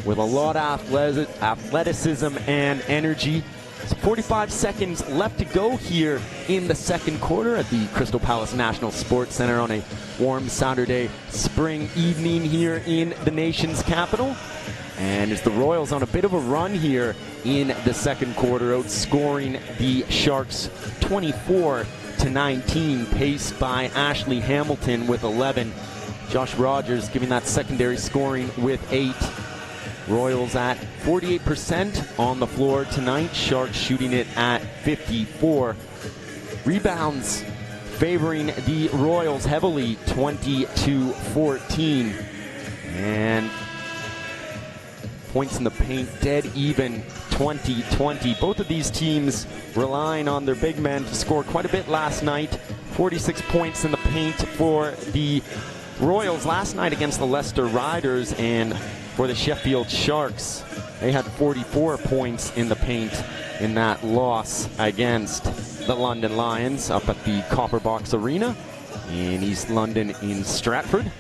B: with a lot of athleticism and energy. So 45 seconds left to go here in the second quarter at the Crystal Palace National Sports Center on a warm Saturday spring evening here in the nation's capital. And it's the Royals on a bit of a run here in the second quarter, outscoring the Sharks 24-19, paced by Ashley Hamilton with 11. Josh Rogers giving that secondary scoring with 8. Royals at 48% on the floor tonight. Sharks shooting it at 54%. Rebounds favoring the Royals heavily, 20-14. And points in the paint dead even, 20-20. Both of these teams relying on their big men to score quite a bit last night. 46 points in the paint for the Royals last night against the Leicester Riders, and for the Sheffield Sharks, they had 44 points in the paint in that loss against the London Lions up at the Copper Box Arena in East London in Stratford.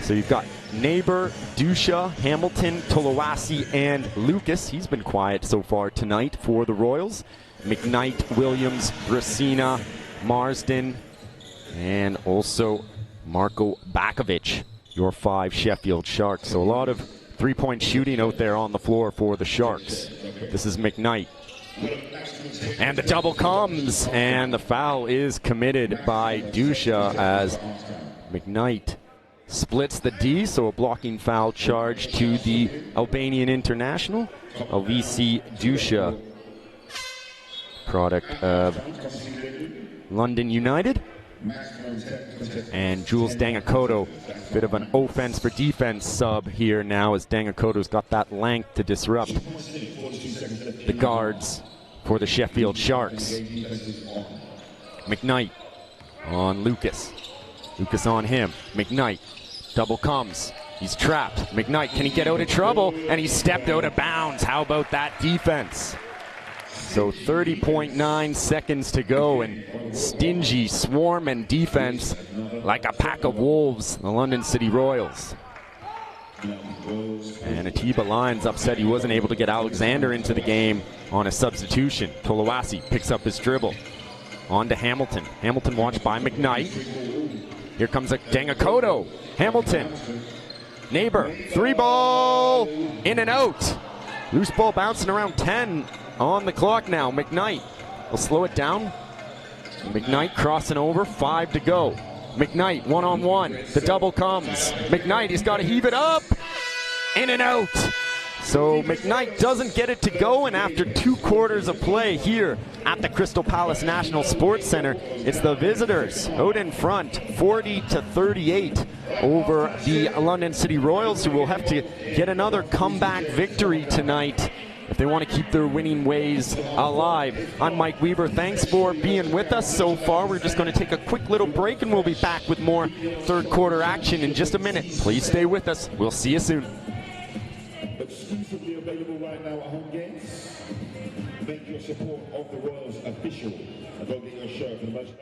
B: So you've got Neighbor, Dusha, Hamilton, Tolowasi, and Lucas. He's been quiet so far tonight for the Royals. McKnight, Williams, Brasina, Marsden, and also Marko Bakovic, your 5 Sheffield Sharks. So a lot of three-point shooting out there on the floor for the Sharks. This is McKnight. And the double comes, and the foul is committed by Dusha as McKnight splits the D, so a blocking foul charge to the Albanian international, Alvisi Dusha, product of London United. And Jules Dangakoto, bit of an offense for defense sub here now, as Dangakoto's got that length to disrupt the guards for the Sheffield Sharks. McKnight on Lucas. Lucas on him. McKnight double comes He's trapped. McKnight, can he get out of trouble? And he stepped out of bounds. How about that defense? So 30.9 seconds to go, and stingy swarm and defense like a pack of wolves, the London City Royals. And Atiba Lyons upset he wasn't able to get Alexander into the game on a substitution. Tolawasi picks up his dribble. On to Hamilton. Hamilton watched by McKnight. Here comes a Dangakoto. Hamilton. Neighbor. 3-ball. In and out. Loose ball bouncing around 10 on the clock now. McKnight will slow it down. McKnight crossing over. 5 to go. McKnight one-on-one. The double comes. McKnight, he's got to heave it up. In and out. So McKnight doesn't get it to go, and after 2 quarters of play here at the Crystal Palace National Sports Center, it's the visitors out in front, 40-38 over the London City Royals, who will have to get another comeback victory tonight if they want to keep their winning ways alive. I'm Mike Weaver. Thanks for being with us so far. We're just going to take a quick little break, and we'll be back with more third quarter action in just a minute. Please stay with us. We'll see you soon.
A: Exclusively available right now at home games. Make your support of the Royals official and go get your shirt for the most.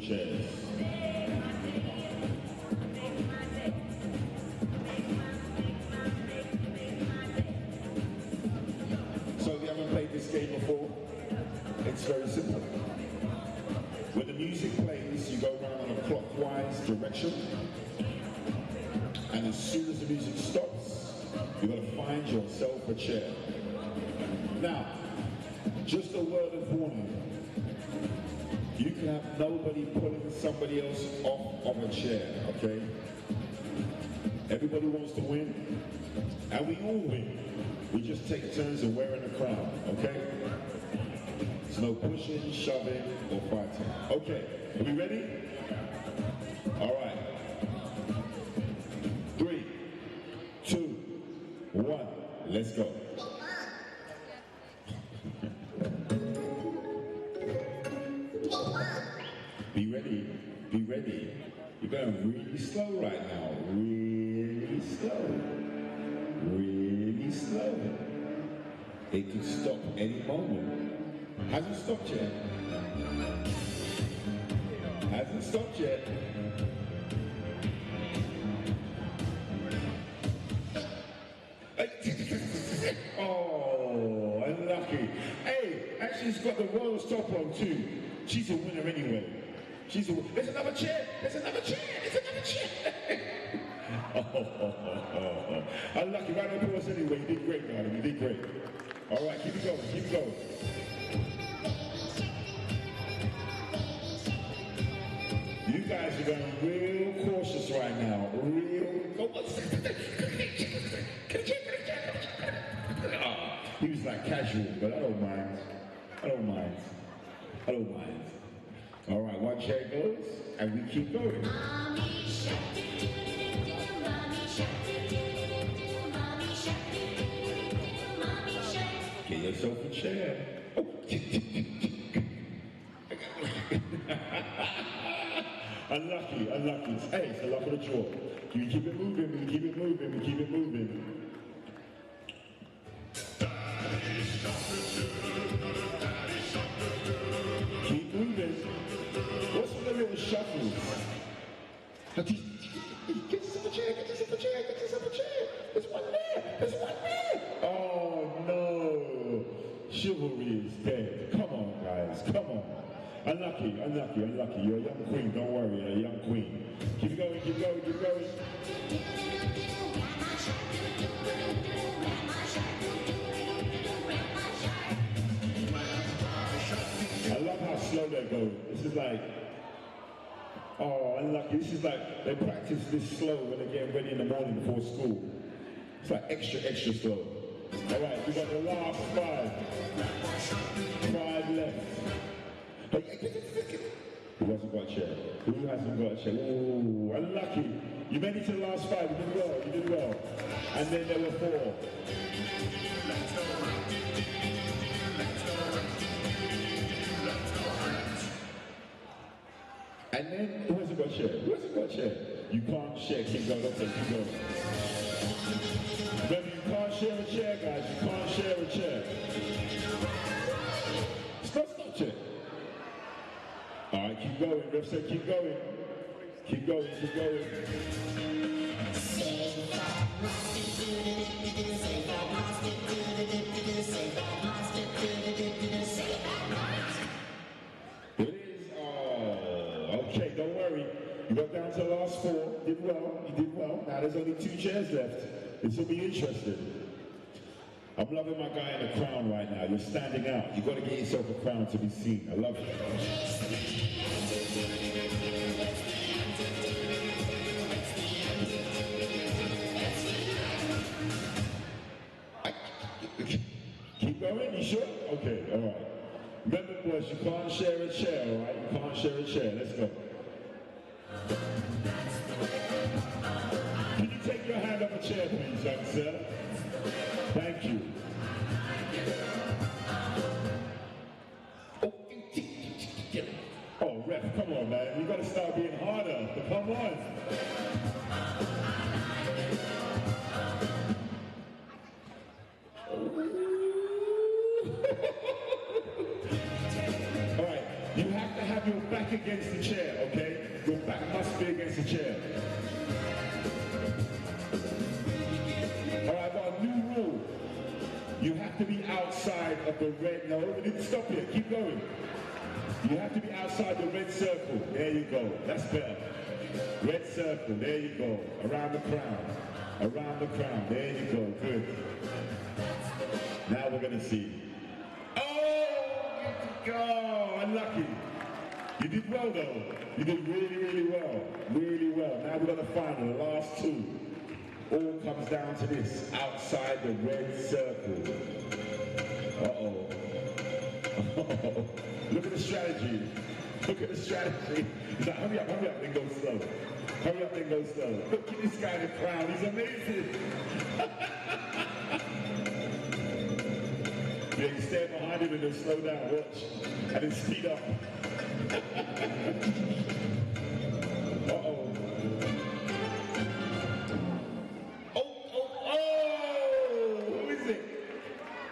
A: Chairs. So if you haven't played this game before, it's very simple. When the music plays, you go around in a clockwise direction, and as soon as the music stops, you've got to find yourself a chair. Now, just a word of warning. You can have nobody pulling somebody else off of a chair, okay? Everybody wants to win, and we all win. We just take turns of wearing the crown, okay? There's no pushing, shoving, or fighting. Okay, are we ready? All right. 3, 2, 1, let's go. Be ready, be ready. You're going really slow right now. Really slow. Really slow. It could stop any moment. Hasn't stopped yet. Hasn't stopped yet. Oh, unlucky. Hey, actually she's got the Royals top on too. She's a winner anyway. She's a winner. There's another chair. There's another chair. There's another chair. Unlucky. Round of applause anyway. You did great, darling. You did great. All right, keep it going. Keep it going. You guys are going real cautious right now. Real. He was like casual, but I don't mind. I don't mind. I don't mind. All right, one chair goes, and we keep going. Get yourself a chair. Oh. Unlucky, unlucky. Hey, it's the luck of the draw. We keep it moving, we keep it moving, we keep it moving. Keep moving. What's with the little shuffles? Get yourself a chair, get yourself a chair, get yourself a chair. There's one there, there's one there. Oh no. Chivalry is dead. Come on, guys, come on. Unlucky, unlucky, unlucky. You're a young queen, don't worry, you're a young queen. Keep going, keep going, keep going. I love how slow they go. This is like, oh, unlucky. This is like, they practice this slow when they're getting ready in the morning before school. It's like extra, extra slow. All right, we got the last 5. 5 left. Who hasn't got a chair? Who hasn't got a chair? Ooh, unlucky. You made it to the last 5. You did well. You did well. And then there were 4. And then who hasn't got a chair? Who hasn't got a chair? You can't share. Keep going. Okay, keep going. Remember, you can't share a chair, guys. You can't share a chair. Stop chair. All right, keep going. Ref said keep going. Keep going, keep going. It is. Oh, okay, don't worry. You got down to the last 4. You did well. You did well. Now there's only 2 chairs left. This will be interesting. I'm loving my guy in the crown right now. You're standing out. You've got to get yourself a crown to be seen. I love it. Keep going, you sure? Okay, all right. Remember, boys, you can't share a chair, all right? You can't share a chair. Let's go. Can you take your hand off a chair, please, young sir? Thank you. Oh, ref, come on, man. You got to start being harder. Come on. All right, you have to have your back against the chair, okay? Your back must be against the chair. All right, I've got a new rule. You have to be outside of the red. No, we didn't stop here. Keep going. You have to be outside the red circle. There you go. That's better. Red circle. There you go. Around the crown. Around the crown. There you go. Good. Now we're going to see. Oh, unlucky. You did well, though. You did really, really well. Really well. Now we've got the final. The last 2. All comes down to this. Outside the red circle. Uh-oh. Look at the strategy. Look at the strategy. He's like, hurry up, then go slow. Hurry up, then go slow. Look at this guy in the crowd. He's amazing. Yeah, you stand behind him and then slow down, watch. And then speed up. Uh-oh. Oh! Who is it?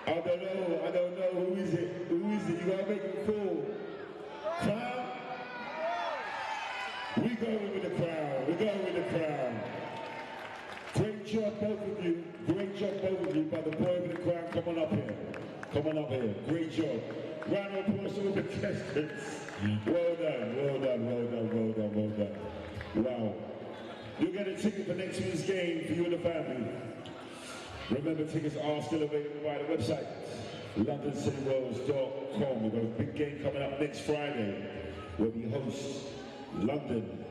A: I don't know. Who is it? Who is it? You gotta make it cool. Crown? We going with the crown. We're going with the crown. Great job, both of you. Great job, both of you. By the boy with the crown, come on up here. Come on up here. Great job. Round of applause to all the contestants. Well done, well done, well done, well done, well done. Wow. You'll get a ticket for next week's game for you and the family. Remember, tickets are still available by the website, LondonCityRoyals.com. We've got a big game coming up next Friday where we host London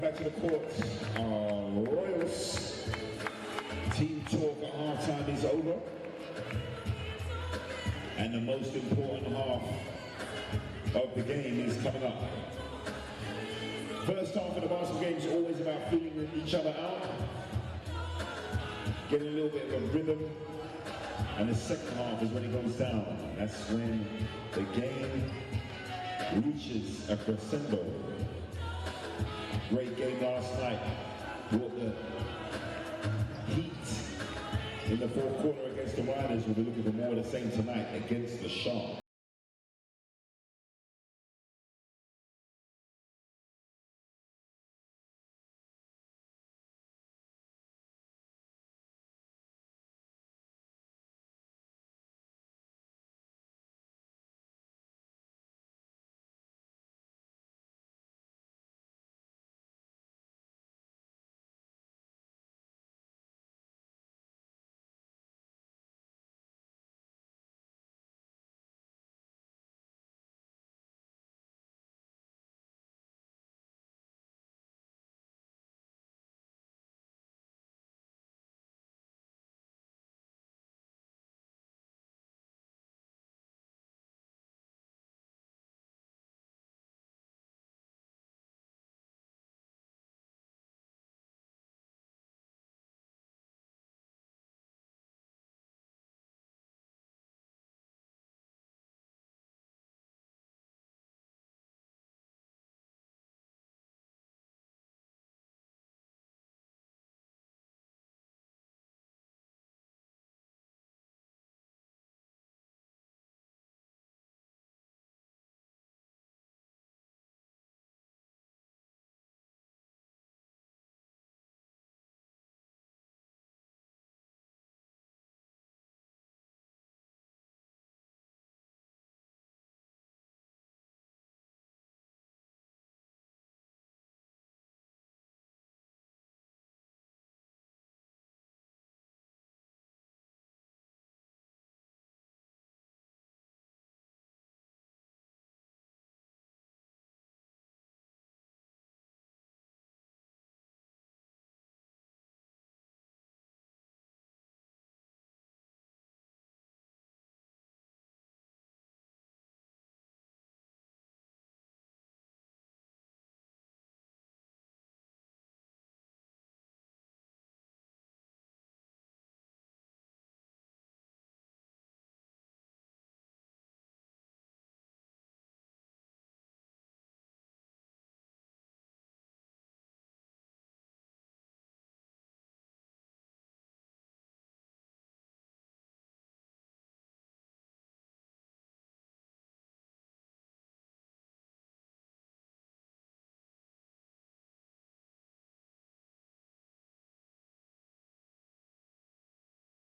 A: Back to the court. Royals. Team talk at halftime is over. And the most important half of the game is coming up. First half of the basketball game is always about feeling each other out, getting a little bit of a rhythm, and the second half is when it goes down. That's when the game reaches a crescendo. Great game last night. Brought the heat in the fourth quarter against the Riders. We'll be looking for more of the same tonight against the Sharks.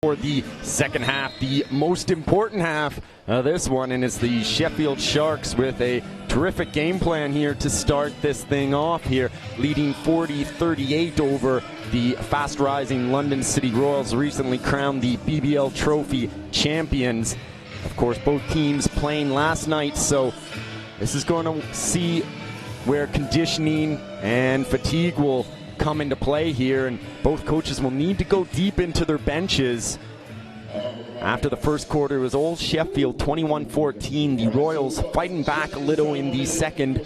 B: For the second half, the most important half of this one, and it's the Sheffield Sharks with a terrific game plan here to start this thing off here, leading 40-38 over the fast-rising London City Royals, recently crowned the BBL Trophy champions. Of course, both teams playing last night, so this is going to see where conditioning and fatigue will come into play here, and both coaches will need to go deep into their benches. After the first quarter, it was old Sheffield 21-14. The Royals fighting back a little in the second.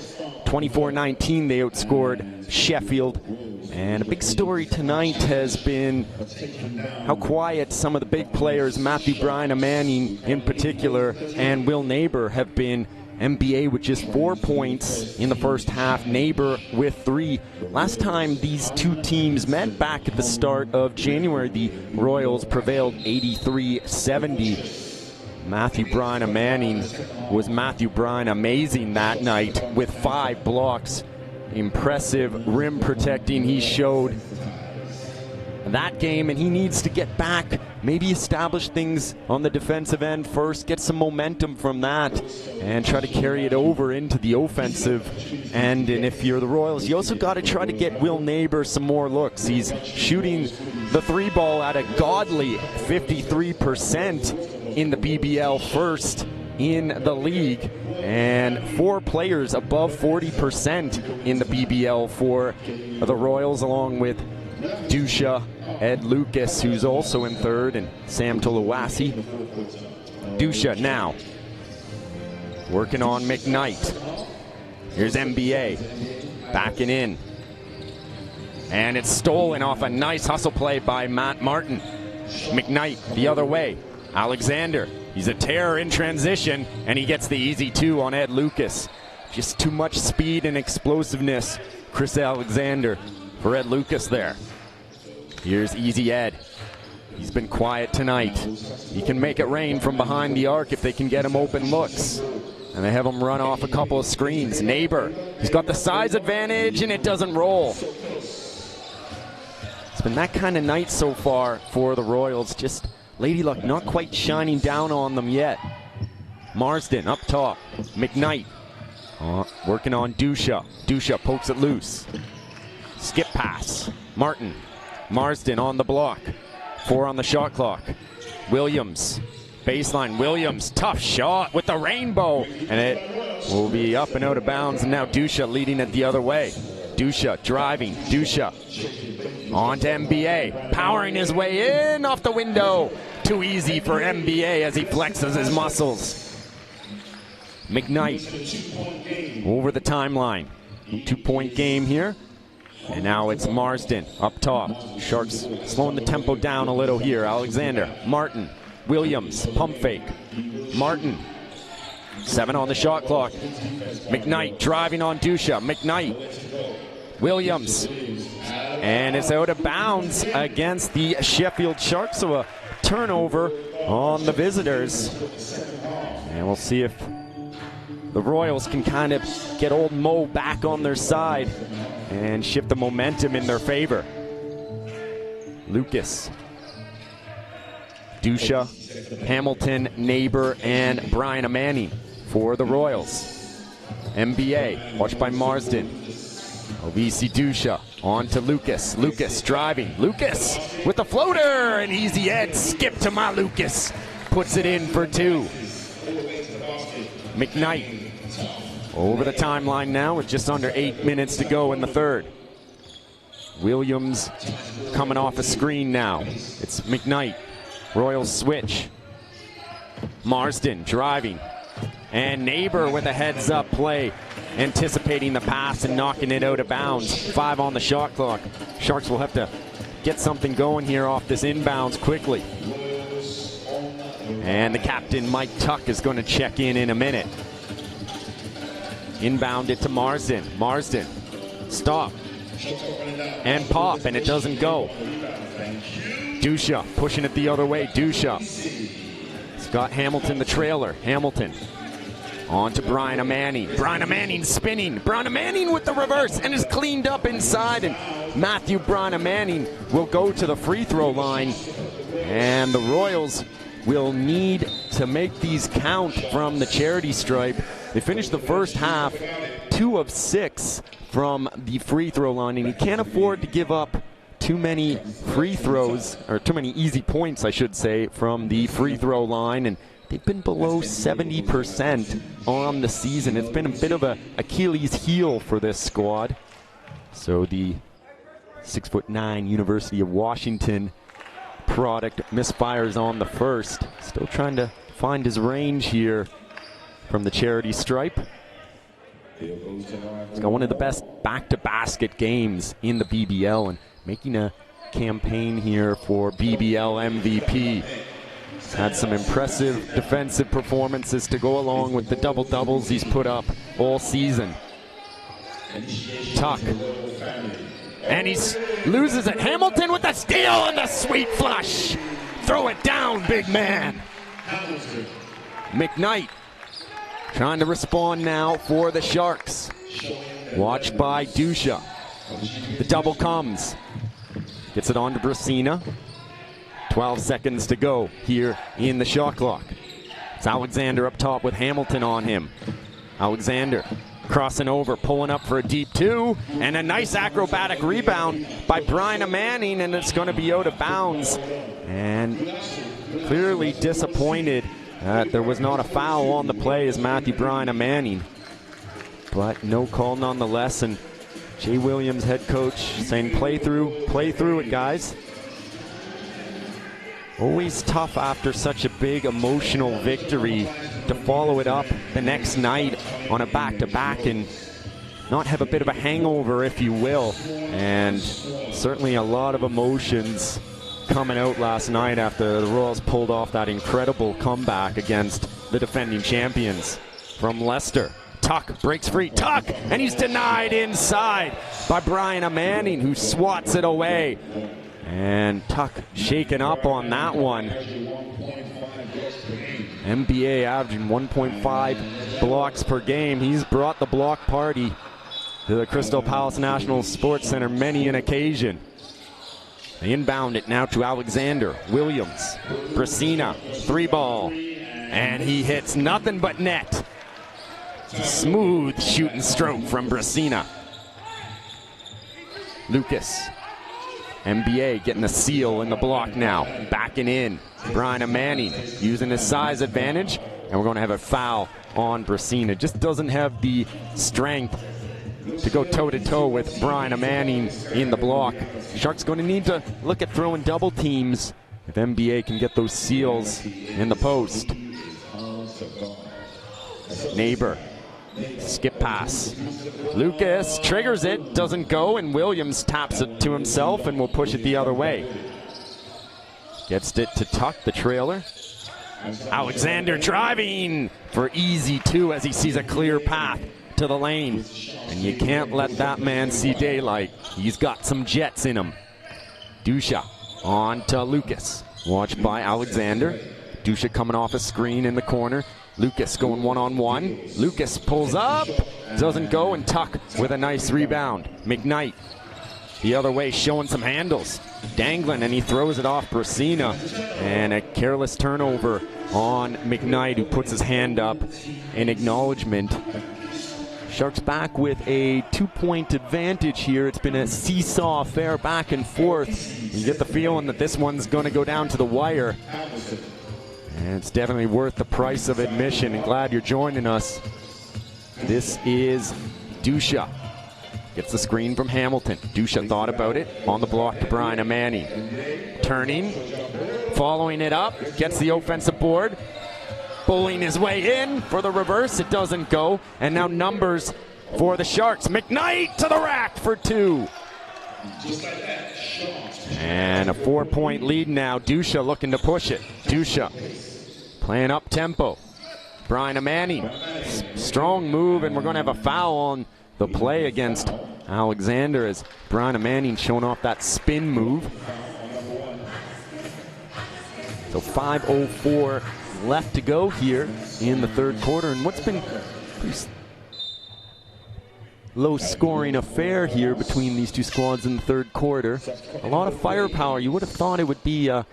B: 24-19, they outscored Sheffield. And a big story tonight has been how quiet some of the big players, Matthew Bryan, Manning in particular, and Will Neighbor, have been. NBA with just 4 points in the first half, Neighbor with 3. Last time these two teams met back at the start of January, the Royals prevailed 83-70. Matthew Bryan Manning was Matthew Bryan amazing that night with 5 blocks. Impressive rim protecting he showed that game, and he needs to get back, maybe establish things on the defensive end first, get some momentum from that, and try to carry it over into the offensive end. And if you're the Royals, you also got to try to get Will Neighbor some more looks. He's shooting the 3 ball at a godly 53% in the BBL first. in the league, and 4 players above 40% in the BBL for the Royals, along with Dusha, Ed Lucas, who's also in third, and Sam Tuluwasi. Dusha now working on McKnight. Here's NBA backing in, and it's stolen off a nice hustle play by Matt Martin. McKnight the other way. Alexander, he's a terror in transition, and he gets the easy 2 on Ed Lucas. Just too much speed and explosiveness. Chris Alexander for Ed Lucas there. Here's Easy Ed. He's been quiet tonight. He can make it rain from behind the arc if they can get him open looks. And they have him run off a couple of screens. Neighbor, he's got the size advantage, and it doesn't roll. It's been that kind of night so far for the Royals. Just Lady Luck not quite shining down on them yet. Marsden up top. McKnight working on Dusha. Dusha pokes it loose. Skip pass. Martin. Marsden on the block. 4 on the shot clock. Williams. Baseline. Williams. Tough shot with the rainbow. And it will be up and out of bounds. And now Dusha leading it the other way. Dusha driving. Dusha on to MBA. Powering his way in off the window. Too easy for MBA as he flexes his muscles. McKnight over the timeline. 2-point game here. And now it's Marsden up top. Sharks slowing the tempo down a little here. Alexander, Martin, Williams, pump fake. Martin, 7 on the shot clock. McKnight driving on Dusha. McKnight, Williams. And it's out of bounds against the Sheffield Sharks. So a turnover on the visitors. And we'll see if the Royals can kind of get old Mo back on their side and shift the momentum in their favor. Lucas, Dusha, Hamilton, Neighbor, and Brian Amani for the Royals. MBA, watched by Marsden. Ovisi Dusha on to Lucas. Lucas driving. Lucas with the floater, and Easy Ed skip to my Lucas. Puts it in for 2. McKnight over the timeline now with just under 8 minutes to go in the third. Williams coming off a screen now. It's McKnight. Royals switch. Marsden driving. And Neighbor with a heads-up play, anticipating the pass and knocking it out of bounds. 5 on the shot clock. Sharks will have to get something going here off this inbounds quickly. And the captain, Mike Tuck, is going to check in a minute. Inbound it to Marsden. Marsden, stop. And pop, and it doesn't go. Dusha pushing it the other way. Dusha. Scott Hamilton, the trailer. Hamilton. On to Brian Amani. Brian Amani spinning. Brian Amani with the reverse, and is cleaned up inside. And Matthew Brian Amani will go to the free throw line. And the Royals will need to make these count from the charity stripe. They finished the first half 2 of 6 from the free throw line, and you can't afford to give up too many free throws, or too many easy points, I should say, from the free throw line. And they've been below 70% on the season. It's been a bit of a Achilles heel for this squad. So the 6'9" University of Washington product misfires on the first. Still trying to find his range here from the charity stripe. He's got one of the best back-to-basket games in the BBL, and making a campaign here for BBL MVP. He's had some impressive defensive performances to go along with the double-doubles he's put up all season. Tuck. And he loses it. Hamilton with the steal and the sweet flush. Throw it down, big man. McKnight trying to respond now for the Sharks. Watched by Dusha. The double comes. Gets it on to Brasina. 12 seconds to go here in the shot clock. It's Alexander up top with Hamilton on him. Alexander crossing over, pulling up for a deep 2, and a nice acrobatic rebound by Brian Manning, and it's going to be out of bounds. And clearly disappointed There was not a foul on the play as Matthew Bryan Manning, but no call nonetheless. And Jay Williams, head coach, saying play through it, guys. Always tough after such a big emotional victory to follow it up the next night on a back-to-back and not have a bit of a hangover, if you will. And certainly a lot of emotions coming out last night after the Royals pulled off that incredible comeback against the defending champions from Leicester. Tuck breaks free. Tuck! And he's denied inside by Bryan Manning, who swats it away. And Tuck shaken up on that one. NBA averaging 1.5 blocks per game. He's brought the block party to the Crystal Palace National Sports Center many an occasion. They inbound it now to Alexander. Williams. Brasina. 3-ball. And he hits nothing but net. Smooth shooting stroke from Brasina. Lucas. NBA getting the seal in the block now. Backing in. Bryan Manning using his size advantage. And we're going to have a foul on Brasina. Just doesn't have the strength to go toe-to-toe with Bryan Manning in the block. Sharks going to need to look at throwing double teams if NBA can get those seals in the post. Neighbor. Skip pass. Lucas triggers it, doesn't go, and Williams taps it to himself and will push it the other way. Gets it to Tuck, the trailer. Alexander driving for easy two as he sees a clear path to the lane. And you can't let that man see daylight. He's got some jets in him. Dusha on to Lucas. Watched by Alexander. Dusha coming off a screen in the corner. Lucas going one-on-one. Lucas pulls up, doesn't go, and Tuck with a nice rebound. McKnight the other way, showing some handles. Dangling, and he throws it off Brasina. And a careless turnover on McKnight, who puts his hand up in acknowledgement. Sharks back with a 2-point advantage here. It's been a seesaw affair back and forth. You get the feeling that this one's going to go down to the wire. And it's definitely worth the price of admission, and glad you're joining us. This is Dusha. Gets the screen from Hamilton. Dusha thought about it. On the block to Bryan Manning. Turning. Following it up. Gets the offensive board. Bullying his way in for the reverse. It doesn't go. And now numbers for the Sharks. McKnight to the rack for two. And a 4-point lead now. Dusha looking to push it. Dusha playing up tempo. Bryan Manning. Strong move, and we're going to have a foul on the play against Alexander as Bryan Manning showing off that spin move. So 5:04 left to go here in the third quarter, and what's been a pretty low-scoring affair here between these two squads in the third quarter. A lot of firepower. You would have thought it would be a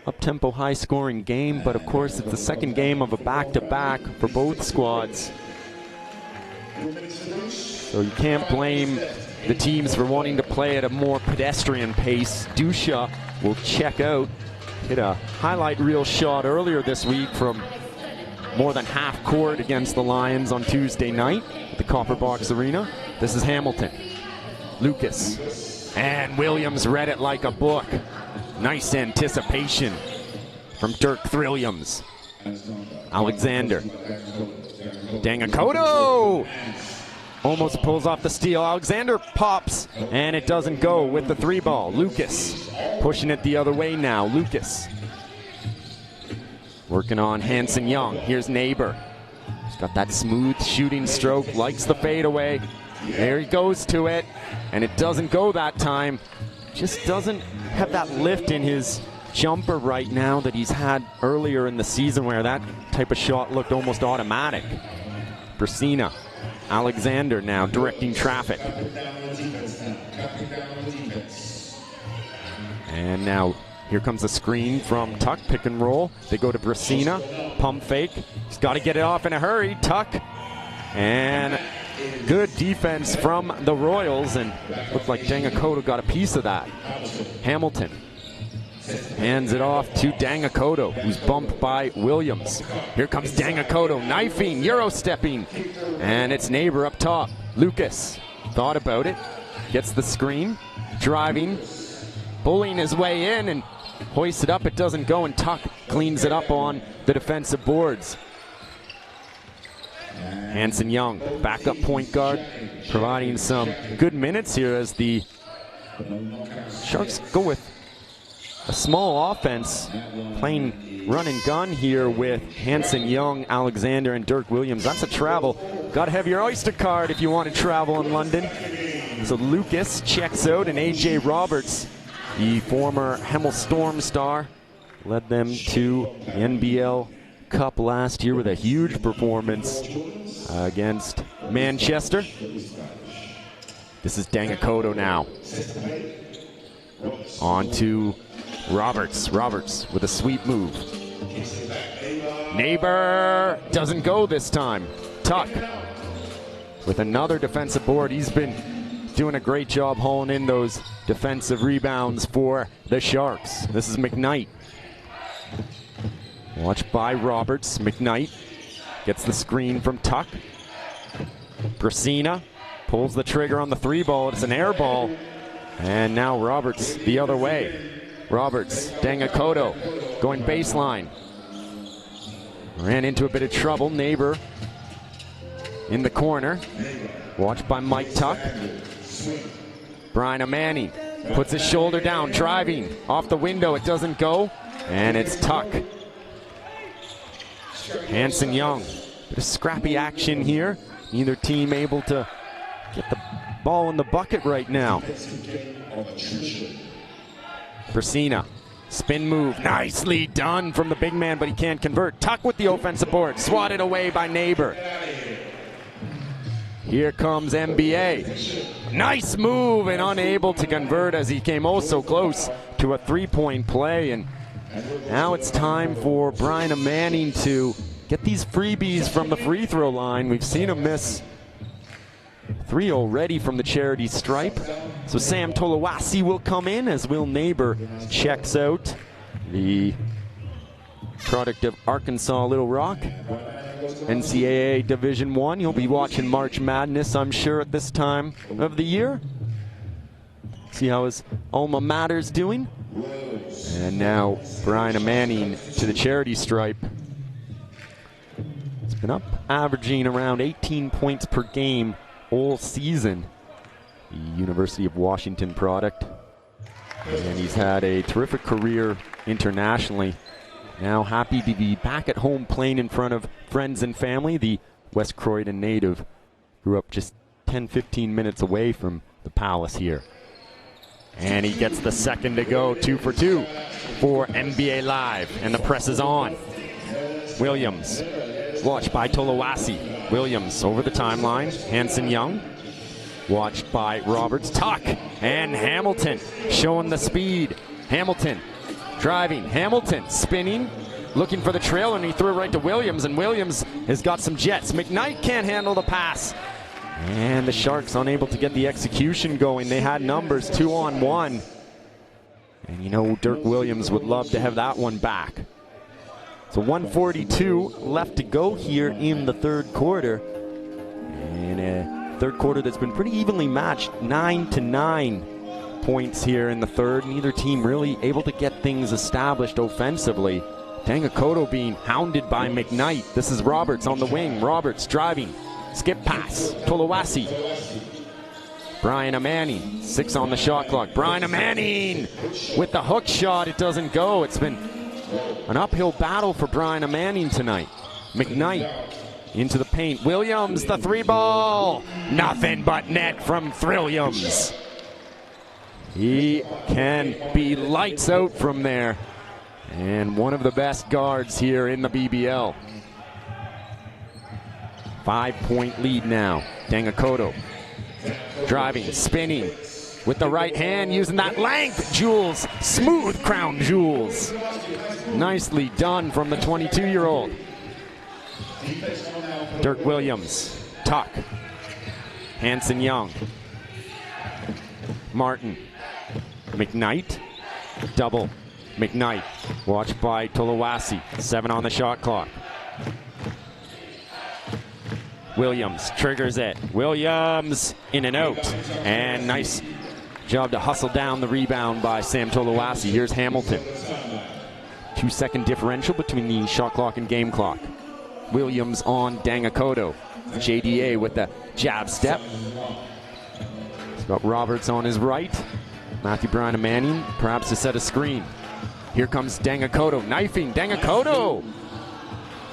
B: up-tempo, high-scoring game, but of course it's the second game of a back-to-back for both squads. So you can't blame the teams for wanting to play at a more pedestrian pace. Dusha will check out. Hit a highlight reel shot earlier this week from more than half court against the Lions on Tuesday night at the Copper Box Arena. This is Hamilton. Lucas. And Williams read it like a book. Nice anticipation from Dirk Thrilliams. Alexander. Dangakoto almost pulls off the steal. Alexander pops, and it doesn't go with the 3-ball. Lucas pushing it the other way now. Lucas working on Hanson Young. Here's Neighbor. He's got that smooth shooting stroke, likes the fadeaway. There he goes to it, and it doesn't go that time. Just doesn't have that lift in his jumper right now that he's had earlier in the season, where that type of shot looked almost automatic. Brasina. Alexander now directing traffic. And now here comes a screen from Tuck, pick and roll. They go to Brasina, pump fake. He's got to get it off in a hurry. Tuck, and good defense from the Royals, and looked like Dangakoto got a piece of that. Hamilton Hands it off to Dangakoto, who's bumped by Williams. Here comes Dangakoto, knifing, Euro-stepping, and it's Neighbor up top. Lucas thought about it, gets the screen, driving, bullying his way in, and hoists it up. It doesn't go, and Tuck cleans it up on the defensive boards. Hanson Young, backup point guard, providing some good minutes here as the Sharks go with a small offense, playing run and gun here with Hanson Young, Alexander, and Dirk Williams. That's a travel. Got to have your Oyster card if you want to travel in London. So Lucas checks out, and AJ Roberts, the former Hemel Storm star, led them to the NBL Cup last year with a huge performance against Manchester. This is Dangakoto now. On to Roberts. Roberts with a sweep move. Neighbor doesn't go this time. Tuck with another defensive board. He's been doing a great job hauling in those defensive rebounds for the Sharks. This is McKnight. Watched by Roberts. McKnight gets the screen from Tuck. Brasina pulls the trigger on the three ball. It's an air ball. And now Roberts the other way. Roberts, Dangakoto going baseline. Ran into a bit of trouble. Neighbor in the corner. Watched by Mike Tuck. Brian Manning puts his shoulder down, driving off the window. It doesn't go. And it's Tuck. Hanson Young. Bit of scrappy action here. Neither team able to get the ball in the bucket right now. Brasina, spin move, nicely done from the big man, but he can't convert. Tuck with the offensive board, swatted away by Neighbor. Here comes NBA. Nice move, and unable to convert as he came oh so close to a three-point play. And now it's time for Brian Manning to get these freebies from the free throw line. We've seen him miss 3 already from the charity stripe. So Sam Tolawasi will come in as Will Neighbor checks out, the product of Arkansas Little Rock, NCAA Division I. You'll be watching March Madness, I'm sure, at this time of the year. See how his alma mater's doing. And now Brian Manning to the charity stripe. It's been up, averaging around 18 points per game all season. The University of Washington product. And he's had a terrific career internationally. Now happy to be back at home playing in front of friends and family. The West Croydon native grew up just 10-15 minutes away from the Palace here. And he gets the second to go, 2 for 2 for NBA Live. And the press is on. Williams, watched by Tolawasi. Williams over the timeline. Hanson Young, watched by Roberts. Tuck and Hamilton showing the speed. Hamilton driving. Hamilton spinning, looking for the trail, and he threw it right to Williams, and Williams has got some jets. McKnight can't handle the pass. And the Sharks unable to get the execution going. They had numbers 2-on-1. And you know, Dirk Williams would love to have that one back. So 1:42 left to go here in the third quarter. And a third quarter that's been pretty evenly matched. 9-9 points here in the third. Neither team really able to get things established offensively. Dangakoto being hounded by McKnight. This is Roberts on the wing. Roberts driving. Skip pass. Tolawasi. Brian Manning. 6 on the shot clock. Brian Manning with the hook shot. It doesn't go. It's been an uphill battle for Brian Manning tonight. McKnight into the paint. Williams, the three ball. Nothing but net from Williams. He can be lights out from there. And one of the best guards here in the BBL. 5-point lead now. Dangakoto driving, spinning with the right hand, using that length. Jules, smooth crown Jules. Nicely done from the 22-year-old. Dirk Williams, Tuck, Hanson Young, Martin, McKnight, double McKnight, watched by Tolowasi. 7 on the shot clock. Williams triggers it. Williams in and out. And nice job to hustle down the rebound by Sam Tolowasi. Here's Hamilton. 2-second differential between the shot clock and game clock. Williams on Dangakoto. JDA with the jab step. He's got Roberts on his right. Matthew Bryan and Manning perhaps to set a screen. Here comes Dangakoto, knifing Dangakoto.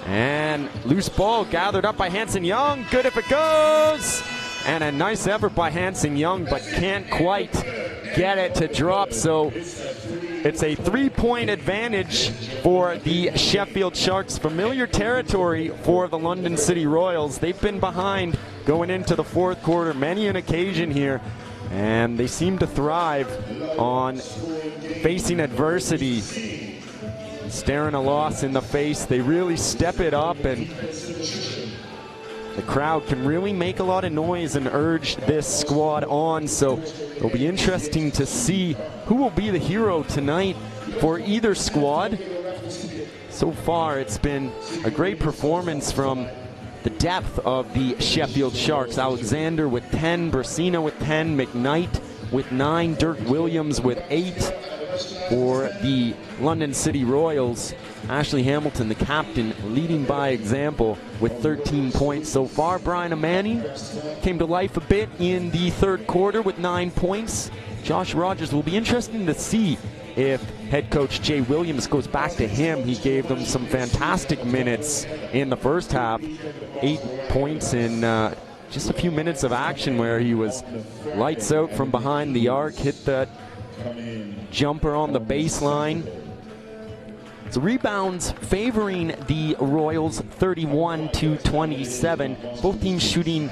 B: And loose ball gathered up by Hanson Young. Good if it goes. And a nice effort by Hanson Young, but can't quite get it to drop. So it's a 3-point advantage for the Sheffield Sharks. Familiar territory for the London City Royals. They've been behind going into the fourth quarter many an occasion here, and they seem to thrive on facing adversity. Staring a loss in the face, they really step it up, and the crowd can really make a lot of noise and urge this squad on. So it'll be interesting to see who will be the hero tonight for either squad. So far, it's been a great performance from the depth of the Sheffield Sharks. Alexander with 10, Brasina with 10, McKnight with 9, Dirk Williams with 8. For the London City Royals, Ashley Hamilton, the captain, leading by example with 13 points so far. Brian Amani came to life a bit in the third quarter with 9 points. Josh Rogers, will be interesting to see if head coach Jay Williams goes back to him. He gave them some fantastic minutes in the first half. 8 points in just a few minutes of action where he was lights out from behind the arc, hit that jumper on the baseline. So rebounds favoring the Royals, 31-27. Both teams shooting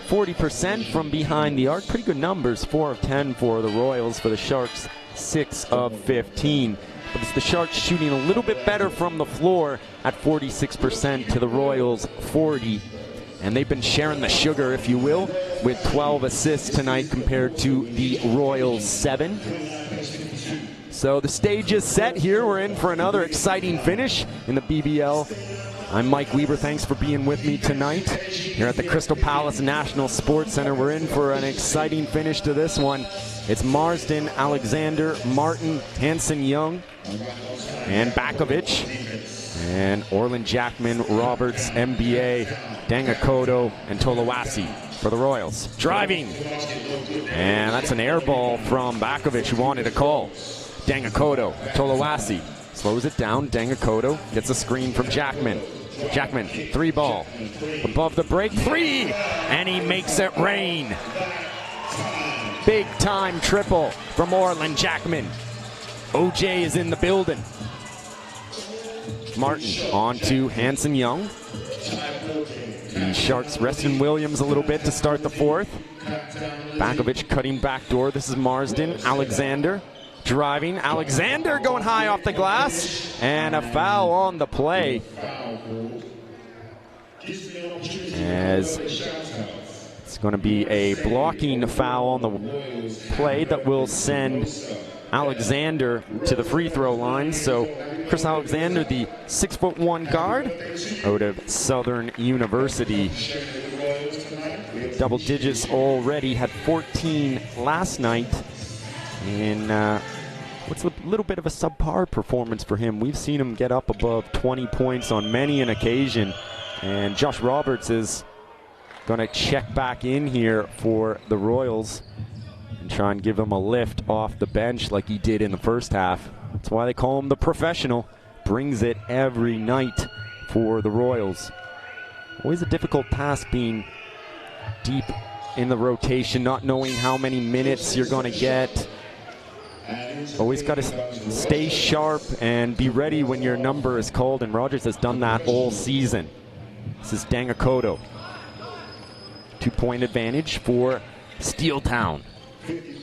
B: 40% from behind the arc. Pretty good numbers, 4 of 10 for the Royals. For the Sharks, 6 of 15. But it's the Sharks shooting a little bit better from the floor at 46% to the Royals 40. And they've been sharing the sugar, if you will, with 12 assists tonight compared to the Royals' 7. So the stage is set here. We're in for another exciting finish in the BBL. I'm Mike Weber. Thanks for being with me tonight here at the Crystal Palace National Sports Center. We're in for an exciting finish to this one. It's Marsden, Alexander, Martin, Hanson Young, and Bakovic. And Orland Jackman, Roberts, MBA, Dangakoto, and Tolowasi for the Royals. Driving. And that's an air ball from Bakovic, who wanted a call. Dangakoto, Tolowasi slows it down. Dangakoto gets a screen from Jackman. Jackman, 3 ball. Above the break, 3! And he makes it rain. Big time triple from Orland Jackman. OJ is in the building. Martin on to Hanson Young. The Sharks resting Williams a little bit to start the fourth. Bakovic cutting backdoor. This is Marsden. Alexander driving. Alexander going high off the glass. And a foul on the play. As it's going to be a blocking foul on the play that will send Alexander to the free throw line. So Chris Alexander, the 6'1" guard out of Southern University. Double digits already, had 14 last night. And what's a little bit of a subpar performance for him. We've seen him get up above 20 points on many an occasion. And Josh Roberts is going to check back in here for the Royals and try and give him a lift off the bench like he did in the first half. That's why they call him the professional. Brings it every night for the Royals. Always a difficult task being deep in the rotation, not knowing how many minutes you're going to get. Always got to stay sharp and be ready when your number is called, and Rogers has done that all season. This is Dangakoto. 2-point advantage for Steeltown.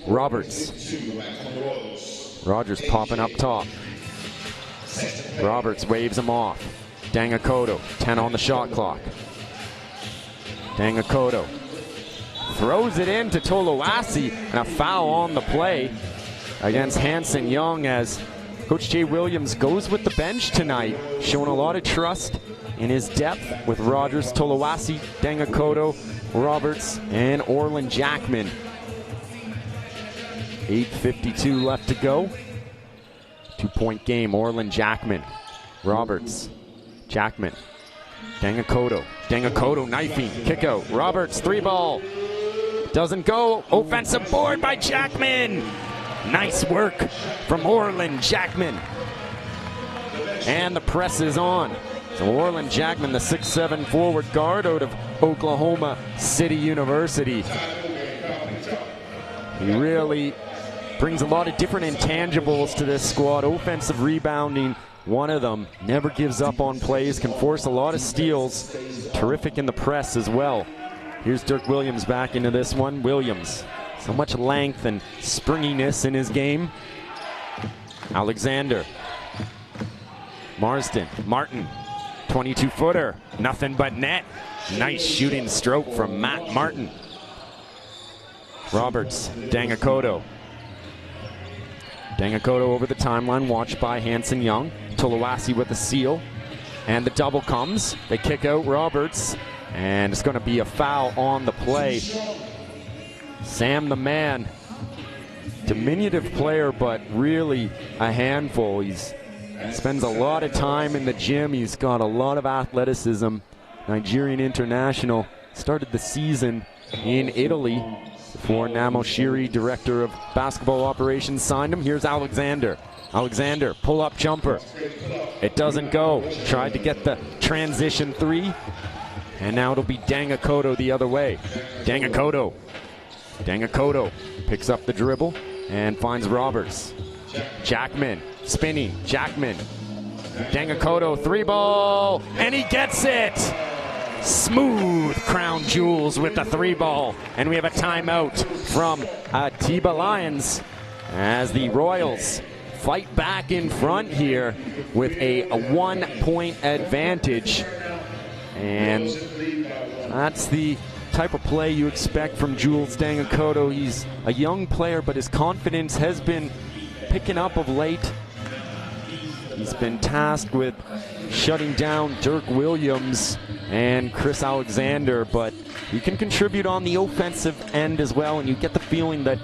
B: Roberts. Rogers popping up top. Roberts waves him off. Dangakoto, 10 on the shot clock. Dangakoto throws it in to Tolowasi, and a foul on the play against Hanson Young as Coach Jay Williams goes with the bench tonight, showing a lot of trust in his depth with Rogers, Tolowasi, Dangakoto, Roberts, and Orland Jackman. 8:52 left to go. 2-point game. Orland Jackman, Roberts, Jackman, Dangakoto. Dangakoto knifing, kick out. Roberts, 3-ball. Doesn't go. Offensive board by Jackman. Nice work from Orland Jackman. And the press is on. So Orland Jackman, the 6'7" forward guard out of Oklahoma City University. He really brings a lot of different intangibles to this squad. Offensive rebounding, one of them. Never gives up on plays, can force a lot of steals. Terrific in the press as well. Here's Dirk Williams back into this one. Williams, so much length and springiness in his game. Alexander. Marsden. Martin. 22-footer. Nothing but net. Nice shooting stroke from Matt Martin. Roberts. Dangakoto. Dangakoto over the timeline, watched by Hanson Young. Tolowasi with a seal. And the double comes. They kick out Roberts. And it's going to be a foul on the play. Sam the man. Diminutive player, but really a handful. He spends a lot of time in the gym. He's got a lot of athleticism. Nigerian international. Started the season in Italy before Namoshiri, director of basketball operations, signed him. Here's Alexander. Alexander, pull-up jumper. It doesn't go. Tried to get the transition 3. And now it'll be Dangakoto the other way. Dangakoto. Dangakoto picks up the dribble and finds Roberts. Jackman spinning. Jackman. Dangakoto, 3-ball, and he gets it. Smooth crown jewels with the 3-ball. And we have a timeout from Atiba Lions as the Royals fight back in front here with a 1-point advantage. And that's the type of play you expect from Jules Dangakoto. He's a young player, but his confidence has been picking up of late. He's been tasked with shutting down Dirk Williams and Chris Alexander, but he can contribute on the offensive end as well, and you get the feeling that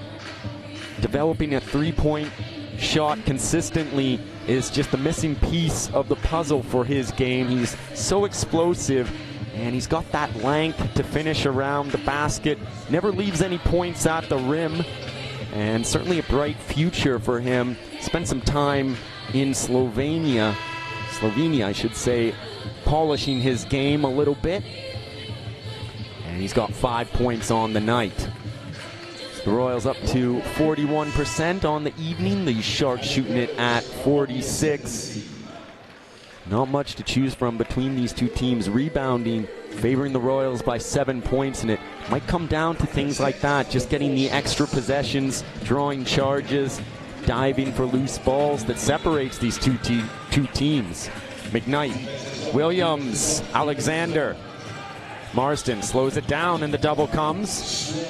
B: developing a 3-point shot consistently is just the missing piece of the puzzle for his game. He's so explosive, and he's got that length to finish around the basket. Never leaves any points at the rim, and certainly a bright future for him. Spent some time in Slovenia I should say, polishing his game a little bit. And he's got 5 points on the night. The Royals up to 41% on the evening. The Sharks shooting it at 46. Not much to choose from between these two teams. Rebounding, favoring the Royals by 7 points, and it might come down to things like that. Just getting the extra possessions, drawing charges, diving for loose balls that separates these two teams. McKnight, Williams, Alexander. Marsden slows it down and the double comes.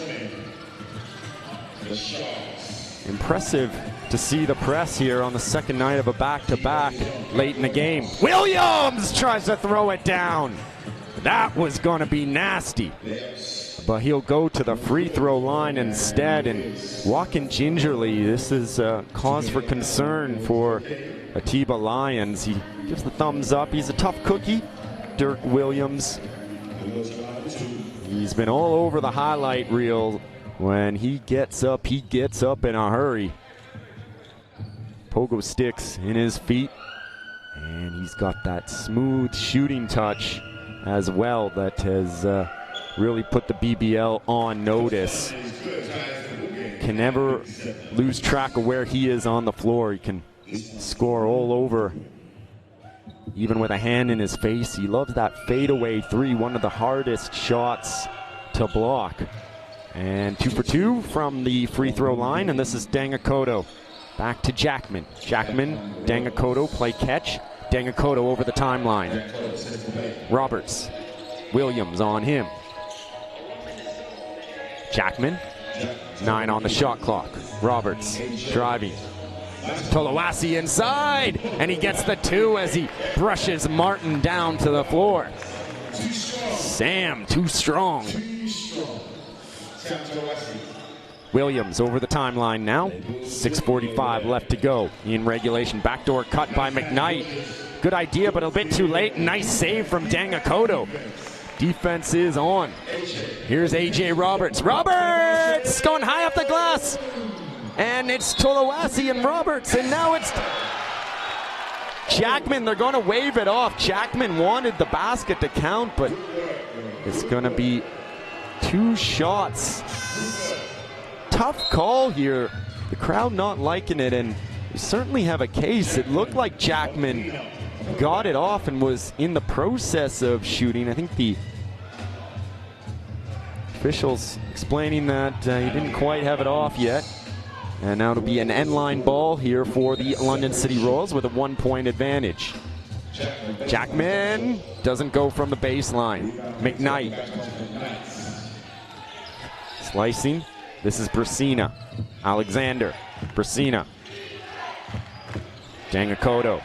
B: Impressive to see the press here on the second night of a back-to-back late in the game. Williams tries to throw it down. That was going to be nasty. But he'll go to the free throw line instead and walking gingerly. This is a cause for concern for Atiba Lions. He gives the thumbs up. He's a tough cookie, Dirk Williams. He's been all over the highlight reel. When he gets up in a hurry. Pogo sticks in his feet. And he's got that smooth shooting touch as well that has really put the BBL on notice. Can never lose track of where he is on the floor. He can score all over, even with a hand in his face. He loves that fadeaway 3, one of the hardest shots to block. And 2 for 2 from the free throw line, and this is Dangakoto. Back to Jackman. Jackman, Dangakoto, play catch. Dangakoto over the timeline. Roberts. Williams on him. Jackman. 9 on the shot clock. Roberts driving. Tolawasi inside, and he gets the 2 as he brushes Martin down to the floor. Sam, too strong. Williams over the timeline now. 6:45 left to go in regulation. Backdoor cut by McKnight. Good idea, but a bit too late. Nice save from Dangakoto. Defense is on. Here's A.J. Roberts. Roberts going high up the glass. And it's Tolawasi and Roberts, and now it's Jackman. They're going to wave it off. Jackman wanted the basket to count, but it's going to be 2 shots. Tough call here. The crowd not liking it, and you certainly have a case. It looked like Jackman got it off and was in the process of shooting. I think the officials explaining that he didn't quite have it off yet. And now it'll be an end-line ball here for the London City Royals with a 1-point advantage. Jackman doesn't go from the baseline. McKnight. Slicing. This is Brasina. Alexander. Brasina. Dangakoto.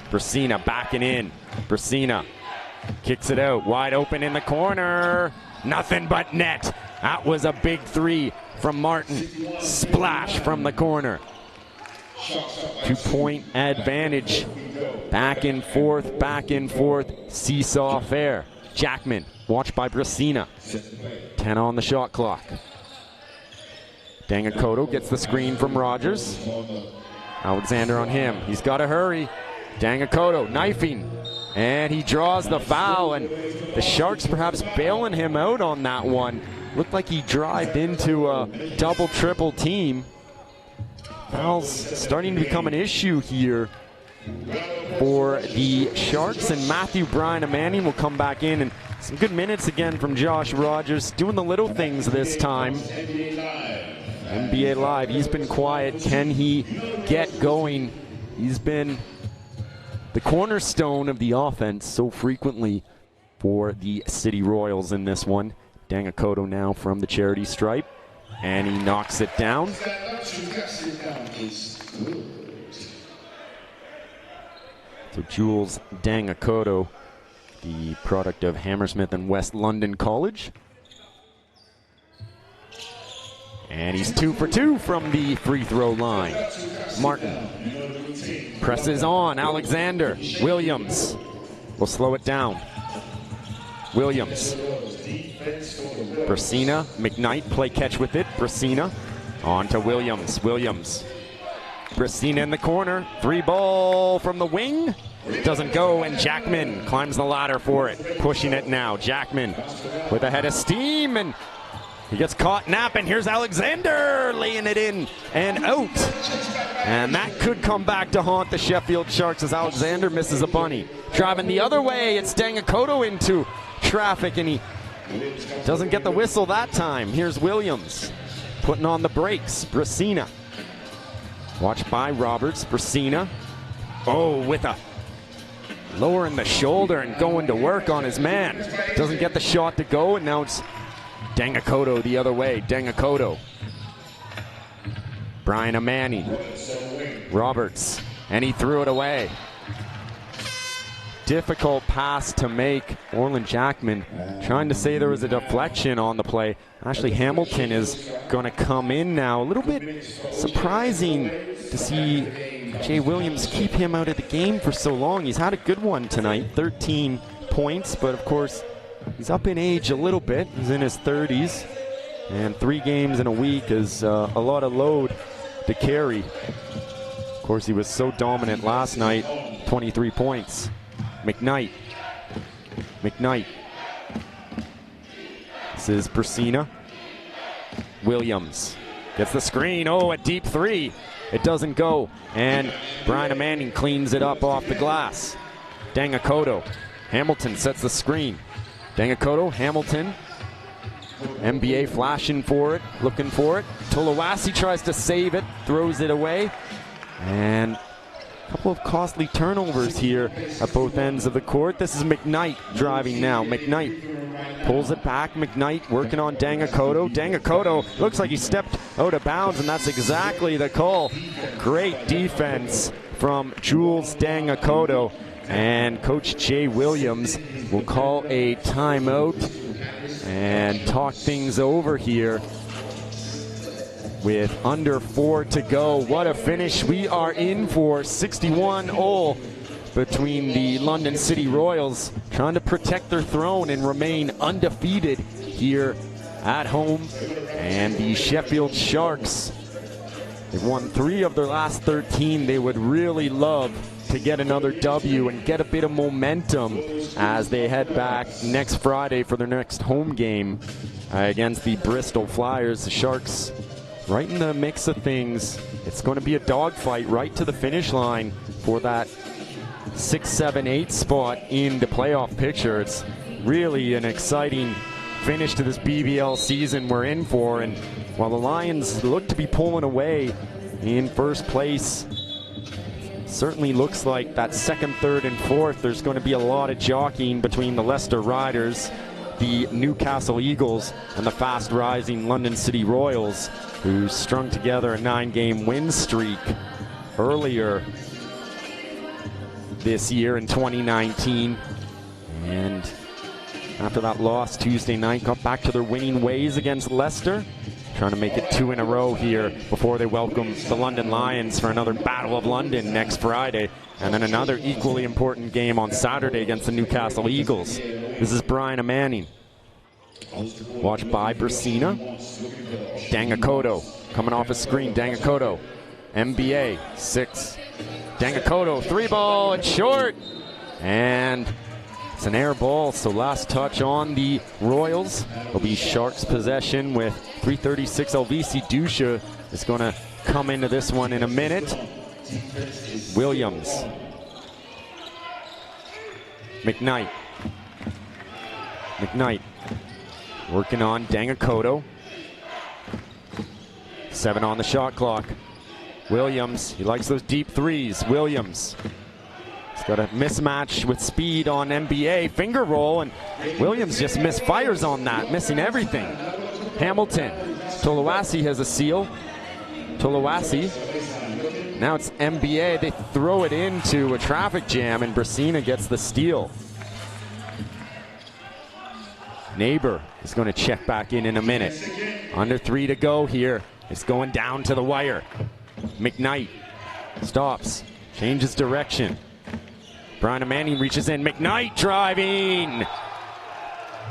B: Brasina backing in. Brasina kicks it out. Wide open in the corner. Nothing but net. That was a big 3 from Martin. Splash from the corner. 2-point advantage. Back and forth, back and forth. Seesaw affair. Jackman, watched by Brasina. 10 on the shot clock. Dangakoto gets the screen from Rogers. Alexander on him. He's got to hurry. Dangakoto knifing. And he draws the foul, and the Sharks perhaps bailing him out on that one. Looked like he drived into a double-triple team. Fouls starting to become an issue here for the Sharks, and Matthew Bryan-Amanning will come back in, and some good minutes again from Josh Rogers, doing the little things this time. NBA Live, he's been quiet. Can he get going? He's been the cornerstone of the offense so frequently for the City Royals in this one. Dangakoto now from the charity stripe, and he knocks it down. So Jules Dangakoto, the product of Hammersmith and West London College. And he's 2 for 2 from the free throw line. Martin presses on. Alexander. Williams will slow it down. Williams. Brasina. McKnight play catch with it. Brasina on to Williams. Williams. Brasina in the corner. 3 ball from the wing. Doesn't go, and Jackman climbs the ladder for it. Pushing it now. Jackman with a head of steam, and he gets caught napping. Here's Alexander laying it in and out. And that could come back to haunt the Sheffield Sharks as Alexander misses a bunny. Driving the other way, it's Dangakoto into traffic, and he doesn't get the whistle that time. Here's Williams putting on the brakes. Brasina. Watched by Roberts. Brasina. Oh, with a lowering the shoulder and going to work on his man. Doesn't get the shot to go, and now it's Dangakoto the other way. Dangakoto. Bryan-Amanning. Roberts. And he threw it away. Difficult pass to make. Orland Jackman trying to say there was a deflection on the play. Actually, Hamilton is going to come in now. A little bit surprising to see Jay Williams keep him out of the game for so long. He's had a good one tonight. 13 points, but of course, he's up in age a little bit. He's in his 30s, and 3 games in a week is a lot of load to carry. Of course, he was so dominant last night, 23 points. McKnight. McKnight. This is Brasina. Williams gets the screen. Oh, a deep 3. It doesn't go, and Bryan-Amanning cleans it up off the glass. Dangakoto. Hamilton sets the screen. Dangakoto, Hamilton. NBA flashing for it, looking for it. Tolawasi tries to save it, throws it away. And Couple of costly turnovers here at both ends of the court. This is McKnight driving now. McKnight pulls it back. McKnight working on Dangakoto. Dangakoto looks like he stepped out of bounds, and that's exactly the call. Great defense from Jules Dangakoto. And Coach Jay Williams will call a timeout and talk things over here. With under 4 to go. What a finish we are in for. 61-all between the London City Royals, trying to protect their throne and remain undefeated here at home. And the Sheffield Sharks, they've won 3 of their last 13. They would really love to get another W and get a bit of momentum as they head back next Friday for their next home game against the Bristol Flyers. The Sharks right in the mix of things. It's going to be a dogfight right to the finish line for that 6, 7, 8 spot in the playoff picture. It's really an exciting finish to this BBL season we're in for. And while the Lions look to be pulling away in first place, certainly looks like that second, third, and fourth, there's going to be a lot of jockeying between the Leicester Riders, the Newcastle Eagles, and the fast-rising London City Royals, who strung together a 9-game win streak earlier this year in 2019. And after that loss Tuesday night, got back to their winning ways against Leicester, trying to make it 2 in a row here before they welcome the London Lions for another Battle of London next Friday, and then another equally important game on Saturday against the Newcastle Eagles. This is Brian Manning, watched by Brasina. Dangakoto coming off a screen. Dangakoto, NBA 6. Dangakoto, 3-ball, it's short, and it's an air ball, so last touch on the Royals. It'll be Sharks possession with 3:36. Elvisi Dusha is going to come into this one in a minute. Williams. McKnight. McKnight working on Dangakoto. 7 on the shot clock. Williams, he likes those deep threes. Williams. He's got a mismatch with speed on NBA. Finger roll, and Williams just misfires on that, missing everything. Hamilton. Tolawasi has a seal. Tolawasi. Now it's NBA. They throw it into a traffic jam, and Brasina gets the steal. Neighbor is going to check back in a minute. Under 3 to go here. It's going down to the wire. McKnight stops, changes direction. Brian Manning reaches in. McKnight driving,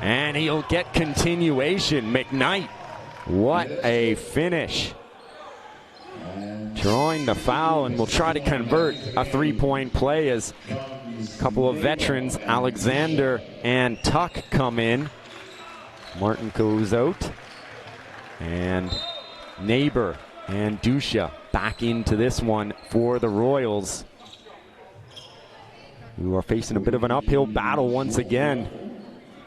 B: and he'll get continuation. McKnight, what a finish. Drawing the foul, and will try to convert a 3-point play as a couple of veterans, Alexander and Tuck, come in. Martin goes out, and Neighbor and Dusha back into this one for the Royals, who are facing a bit of an uphill battle once again.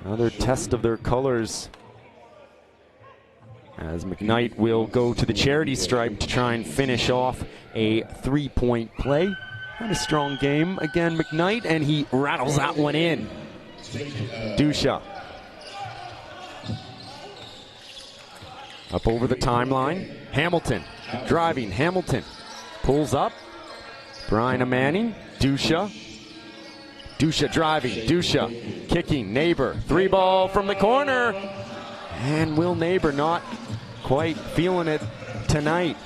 B: Another test of their colors, as McKnight will go to the charity stripe to try and finish off a 3-point play. Had a strong game again, McKnight, and he rattles that one in. Dusha up over the timeline. Hamilton driving. Hamilton pulls up. Brian Manning. Dusha. Dusha driving. Dusha kicking. Neighbor. 3-ball from the corner. And Will Neighbor not quite feeling it tonight.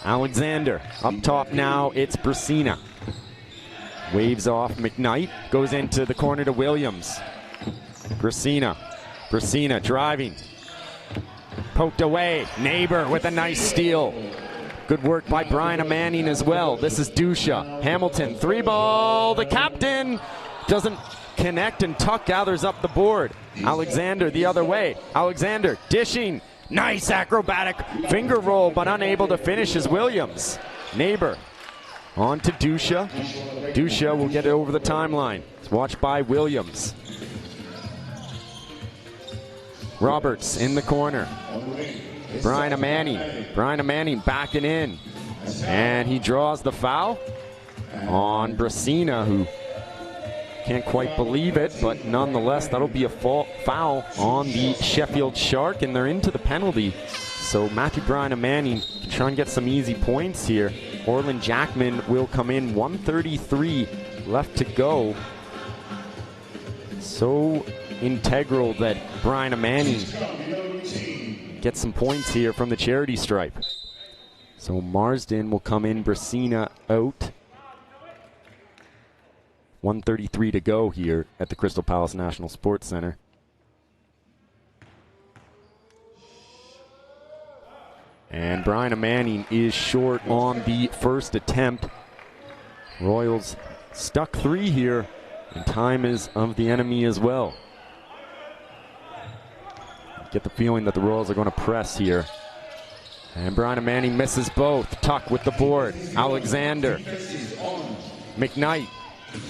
B: Alexander up top now. It's Brasina. Waves off McKnight. Goes into the corner to Williams. Brasina. Brasina driving. Poked away. Neighbor with a nice steal. Good work by Brian Manning as well. This is Dusha. Hamilton, 3-ball. The captain doesn't connect, and Tuck gathers up the board. Alexander the other way. Alexander dishing. Nice acrobatic finger roll, but unable to finish is Williams. Neighbor on to Dusha. Dusha will get it over the timeline. It's watched by Williams. Roberts in the corner. Brian Manning. Brian Manning backing in. And he draws the foul on Brasina, who can't quite believe it, but nonetheless, that'll be a foul on the Sheffield Shark, and they're into the penalty. So Matthew Bryan and Manning can try and get some easy points here. Orland Jackman will come in, 1:33 left to go. So integral that Bryan and Manning get some points here from the charity stripe. So Marsden will come in, Brasina out. 1:33 to go here at the Crystal Palace National Sports Center. And Bryan Manning is short on the first attempt. Royals stuck 3 here, and time is of the enemy as well. Get the feeling that the Royals are going to press here. And Bryan Manning misses both. Tuck with the board. Alexander. McKnight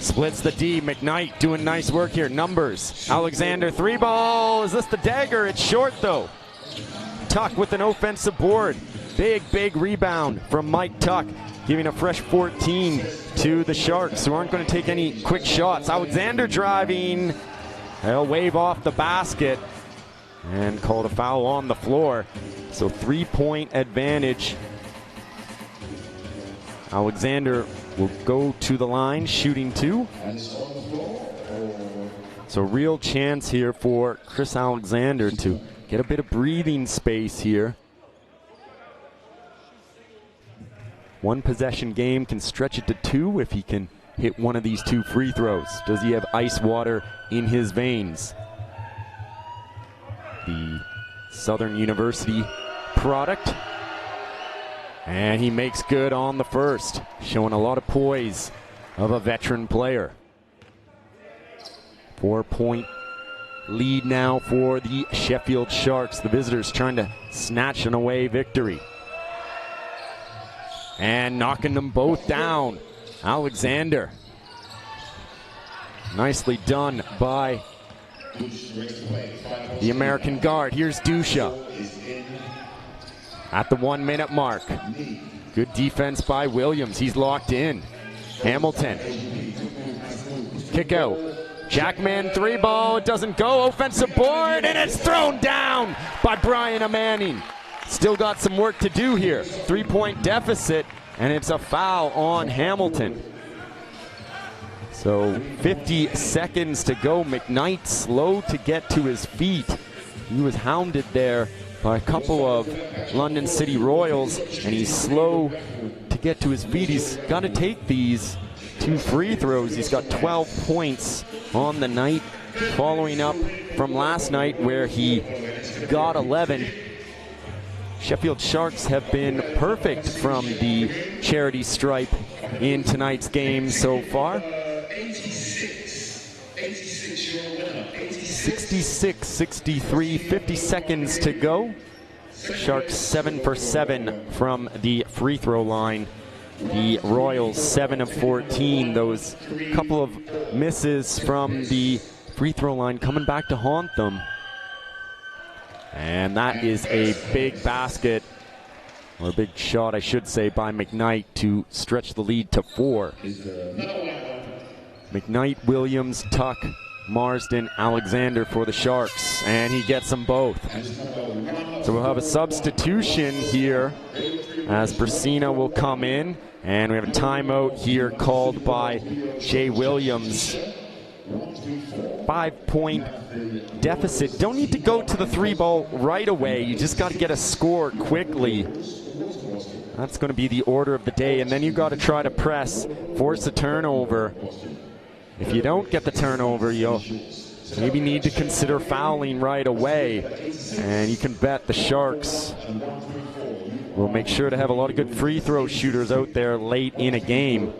B: splits the D. McKnight doing nice work here. Numbers. Alexander, 3-ball. Is this the dagger? It's short though. Tuck with an offensive board. Big rebound from Mike Tuck, giving a fresh 14 to the Sharks, who aren't going to take any quick shots. Alexander driving. They'll wave off the basket and called a foul on the floor. So 3-point advantage. Alexander will go to the line, shooting 2. So real chance here for Chris Alexander to get a bit of breathing space here. 1 possession game, can stretch it to 2 if he can hit one of these 2 free throws. Does he have ice water in his veins? The Southern University product. And he makes good on the first, showing a lot of poise of a veteran player. 4-point lead now for the Sheffield Sharks. The visitors trying to snatch an away victory. And knocking them both down. Alexander. Nicely done by the American guard. Here's Dusha at the 1-minute mark. Good defense by Williams. He's locked in. Hamilton. Kick out. Jackman, 3-ball. It doesn't go. Offensive board, and it's thrown down by Bryan Manning. Still got some work to do here. 3-point deficit, and it's a foul on Hamilton. So 50 seconds to go. McKnight slow to get to his feet. He was hounded there by a couple of London City Royals, and he's slow to get to his feet. He's got to take these 2 free throws. He's got 12 points on the night, following up from last night where he got 11. Sheffield Sharks have been perfect from the charity stripe in tonight's game so far. 66-63, 50 seconds to go. Sharks 7 for 7 from the free throw line. The Royals 7 of 14. Those couple of misses from the free throw line coming back to haunt them. And that is a big basket, or a big shot, I should say, by McKnight to stretch the lead to 4. McKnight, Williams, Tuck, Marsden, Alexander for the Sharks, and he gets them both. So we'll have a substitution here as Brasina will come in, and we have a timeout here called by Jay Williams. 5-point deficit. Don't need to go to the 3-ball right away. You just got to get a score quickly. That's going to be the order of the day, and then you got to try to press, force a turnover. If you don't get the turnover, you'll maybe need to consider fouling right away. And you can bet the Sharks will make sure to have a lot of good free throw shooters out there late in a game,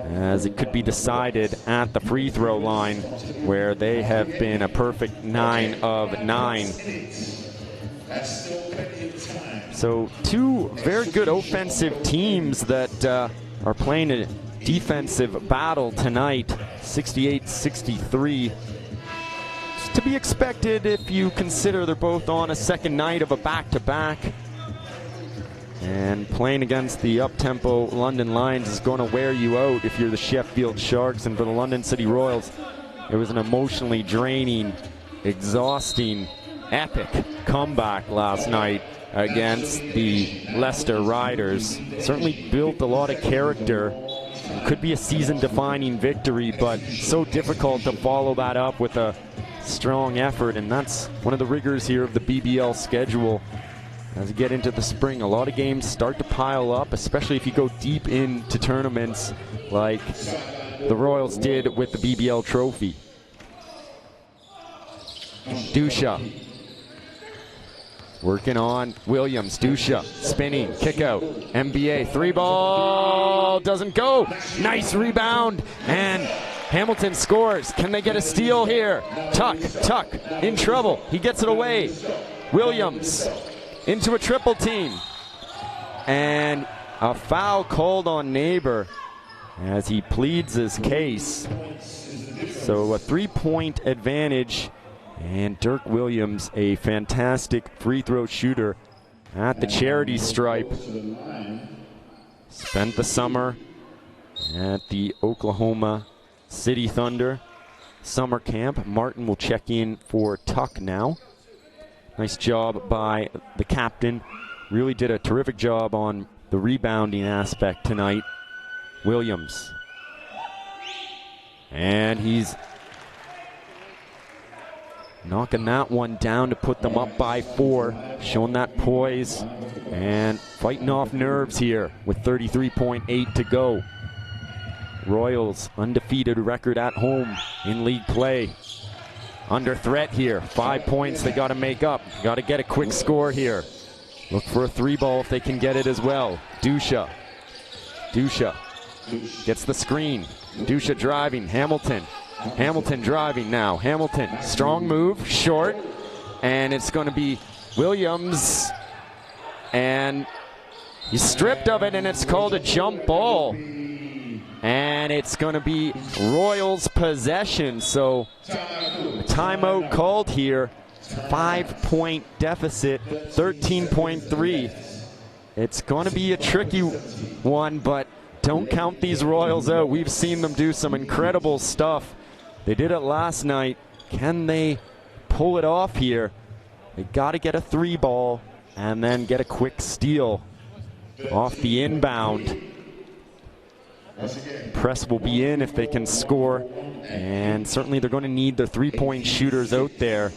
B: as it could be decided at the free throw line, where they have been a perfect 9 of 9. So 2 very good offensive teams that are playing a defensive battle tonight. 68-63. It's to be expected if you consider they're both on a second night of a back-to-back. And playing against the up-tempo London Lions is going to wear you out if you're the Sheffield Sharks. And for the London City Royals, it was an emotionally draining, exhausting, epic comeback last night against the Leicester Riders. Certainly built a lot of character. Could be a season-defining victory, but so difficult to follow that up with a strong effort, and that's one of the rigors here of the BBL schedule. As you get into the spring, a lot of games start to pile up, especially if you go deep into tournaments like the Royals did with the BBL trophy. Dusha working on Williams. Dusha spinning, kick out, MBA, 3-ball, doesn't go. Nice rebound, and Hamilton scores. Can they get a steal here? Tuck in trouble. He gets it away. Williams into a triple team. And a foul called on Neighbor as he pleads his case. So a 3-point advantage. And Dirk Williams, a fantastic free throw shooter at the charity stripe. Spent the summer at the Oklahoma City Thunder summer camp. Martin will check in for Tuck now. Nice job by the captain. Really did a terrific job on the rebounding aspect tonight. Williams. And he's knocking that one down to put them up by 4. Showing that poise and fighting off nerves here with 33.8 to go. Royals undefeated record at home in league play. Under threat here. 5 points they got to make up. Got to get a quick score here. Look for a 3-ball if they can get it as well. Dusha gets the screen. Dusha driving. Hamilton driving now. Hamilton, strong move, short, and it's going to be Williams, and he's stripped of it, and it's called a jump ball, and it's going to be Royals possession. So a timeout called here. 5-point deficit, 13.3. It's going to be a tricky one, but don't count these Royals out. We've seen them do some incredible stuff. They did it last night. Can they pull it off here? They got to get a 3-ball and then get a quick steal off the inbound. Press will be in if they can score, and certainly they're going to need their 3-point shooters out there.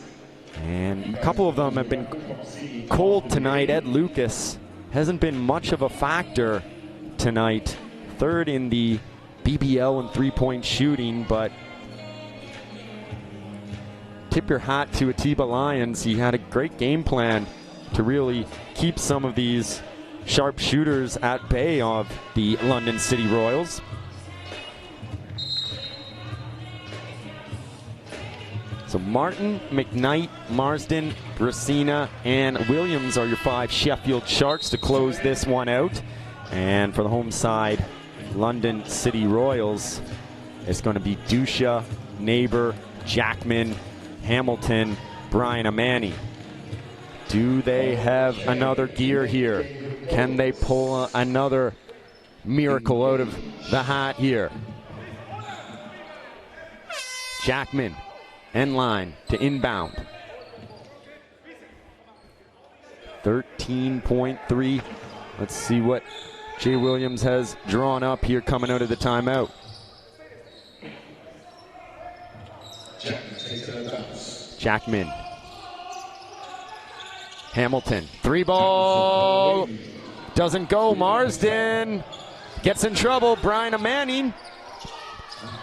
B: And a couple of them have been cold tonight. Ed Lucas hasn't been much of a factor tonight. 3rd in the BBL in 3-point shooting, but tip your hat to Atiba Lions. He had a great game plan to really keep some of these sharp shooters at bay of the London City Royals. So Martin, McKnight, Marsden, Bracina, and Williams are your 5 Sheffield Sharks to close this one out. And for the home side, London City Royals, it's going to be Dusha, Neighbor, Jackman, Hamilton, Brian Amani. Do they have another gear here? Can they pull another miracle out of the hat here? Jackman, end line to inbound. 13.3. Let's see what Jay Williams has drawn up here coming out of the timeout. Jackman. Hamilton. 3-ball. Doesn't go. Marsden gets in trouble. Brian Manning.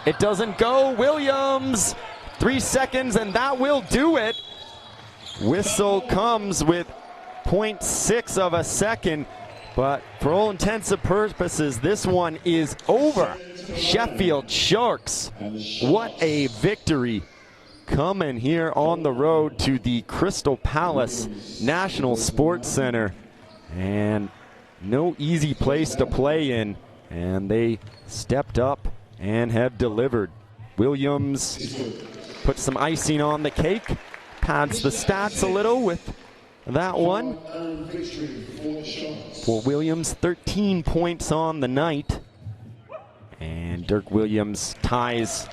B: It doesn't go. Williams. 3 seconds, and that will do it. Whistle comes with 0.6 of a second. But for all intents and purposes, this one is over. Sheffield Sharks. What a victory. Coming here on the road to the Crystal Palace National Sports Center. And no easy place to play in. And they stepped up and have delivered. Williams put some icing on the cake. Pads the stats a little with that one. For Williams, 13 points on the night. And Dirk Williams ties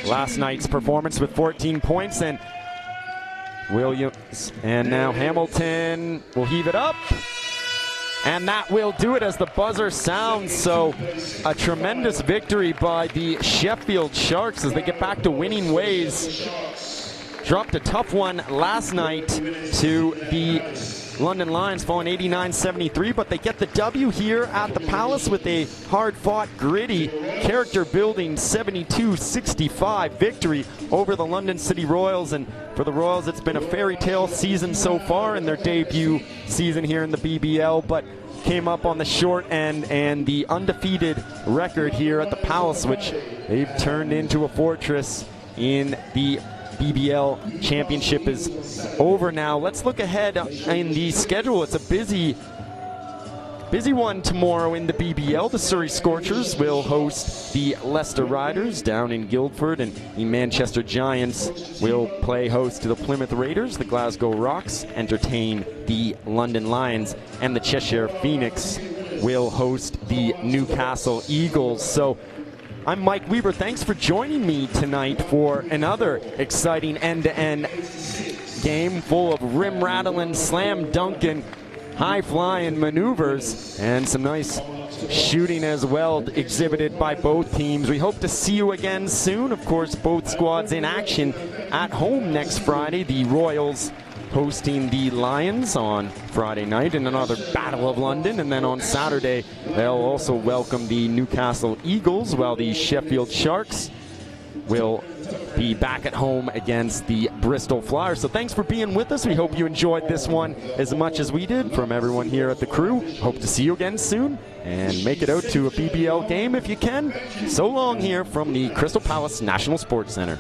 B: last night's performance with 14 points. And Williams, and now Hamilton will heave it up. And that will do it as the buzzer sounds. So a tremendous victory by the Sheffield Sharks as they get back to winning ways. Dropped a tough one last night to the London Lions, falling 89-73, but they get the W here at the Palace with a hard-fought, gritty, character-building 72-65 victory over the London City Royals. And for the Royals, it's been a fairy tale season so far in their debut season here in the BBL, but came up on the short end, and the undefeated record here at the Palace, which they've turned into a fortress in the BBL Championship, is over now. Let's look ahead in the schedule. It's a busy one tomorrow in the BBL. The Surrey Scorchers will host the Leicester Riders down in Guildford, and the Manchester Giants will play host to the Plymouth Raiders. The Glasgow Rocks entertain the London Lions, and the Cheshire Phoenix will host the Newcastle Eagles. So I'm Mike Weaver. Thanks for joining me tonight for another exciting end-to-end game full of rim-rattling, slam-dunking, high-flying maneuvers, and some nice shooting as well exhibited by both teams. We hope to see you again soon. Of course, both squads in action at home next Friday. The Royals hosting the Lions on Friday night in another Battle of London, and then on Saturday they'll also welcome the Newcastle Eagles, while the Sheffield Sharks will be back at home against the Bristol Flyers. So thanks for being with us. We hope you enjoyed this one as much as we did. From everyone here at the crew, hope to see you again soon, and make it out to a BBL game if you can. So long here from the Crystal Palace National Sports Centre.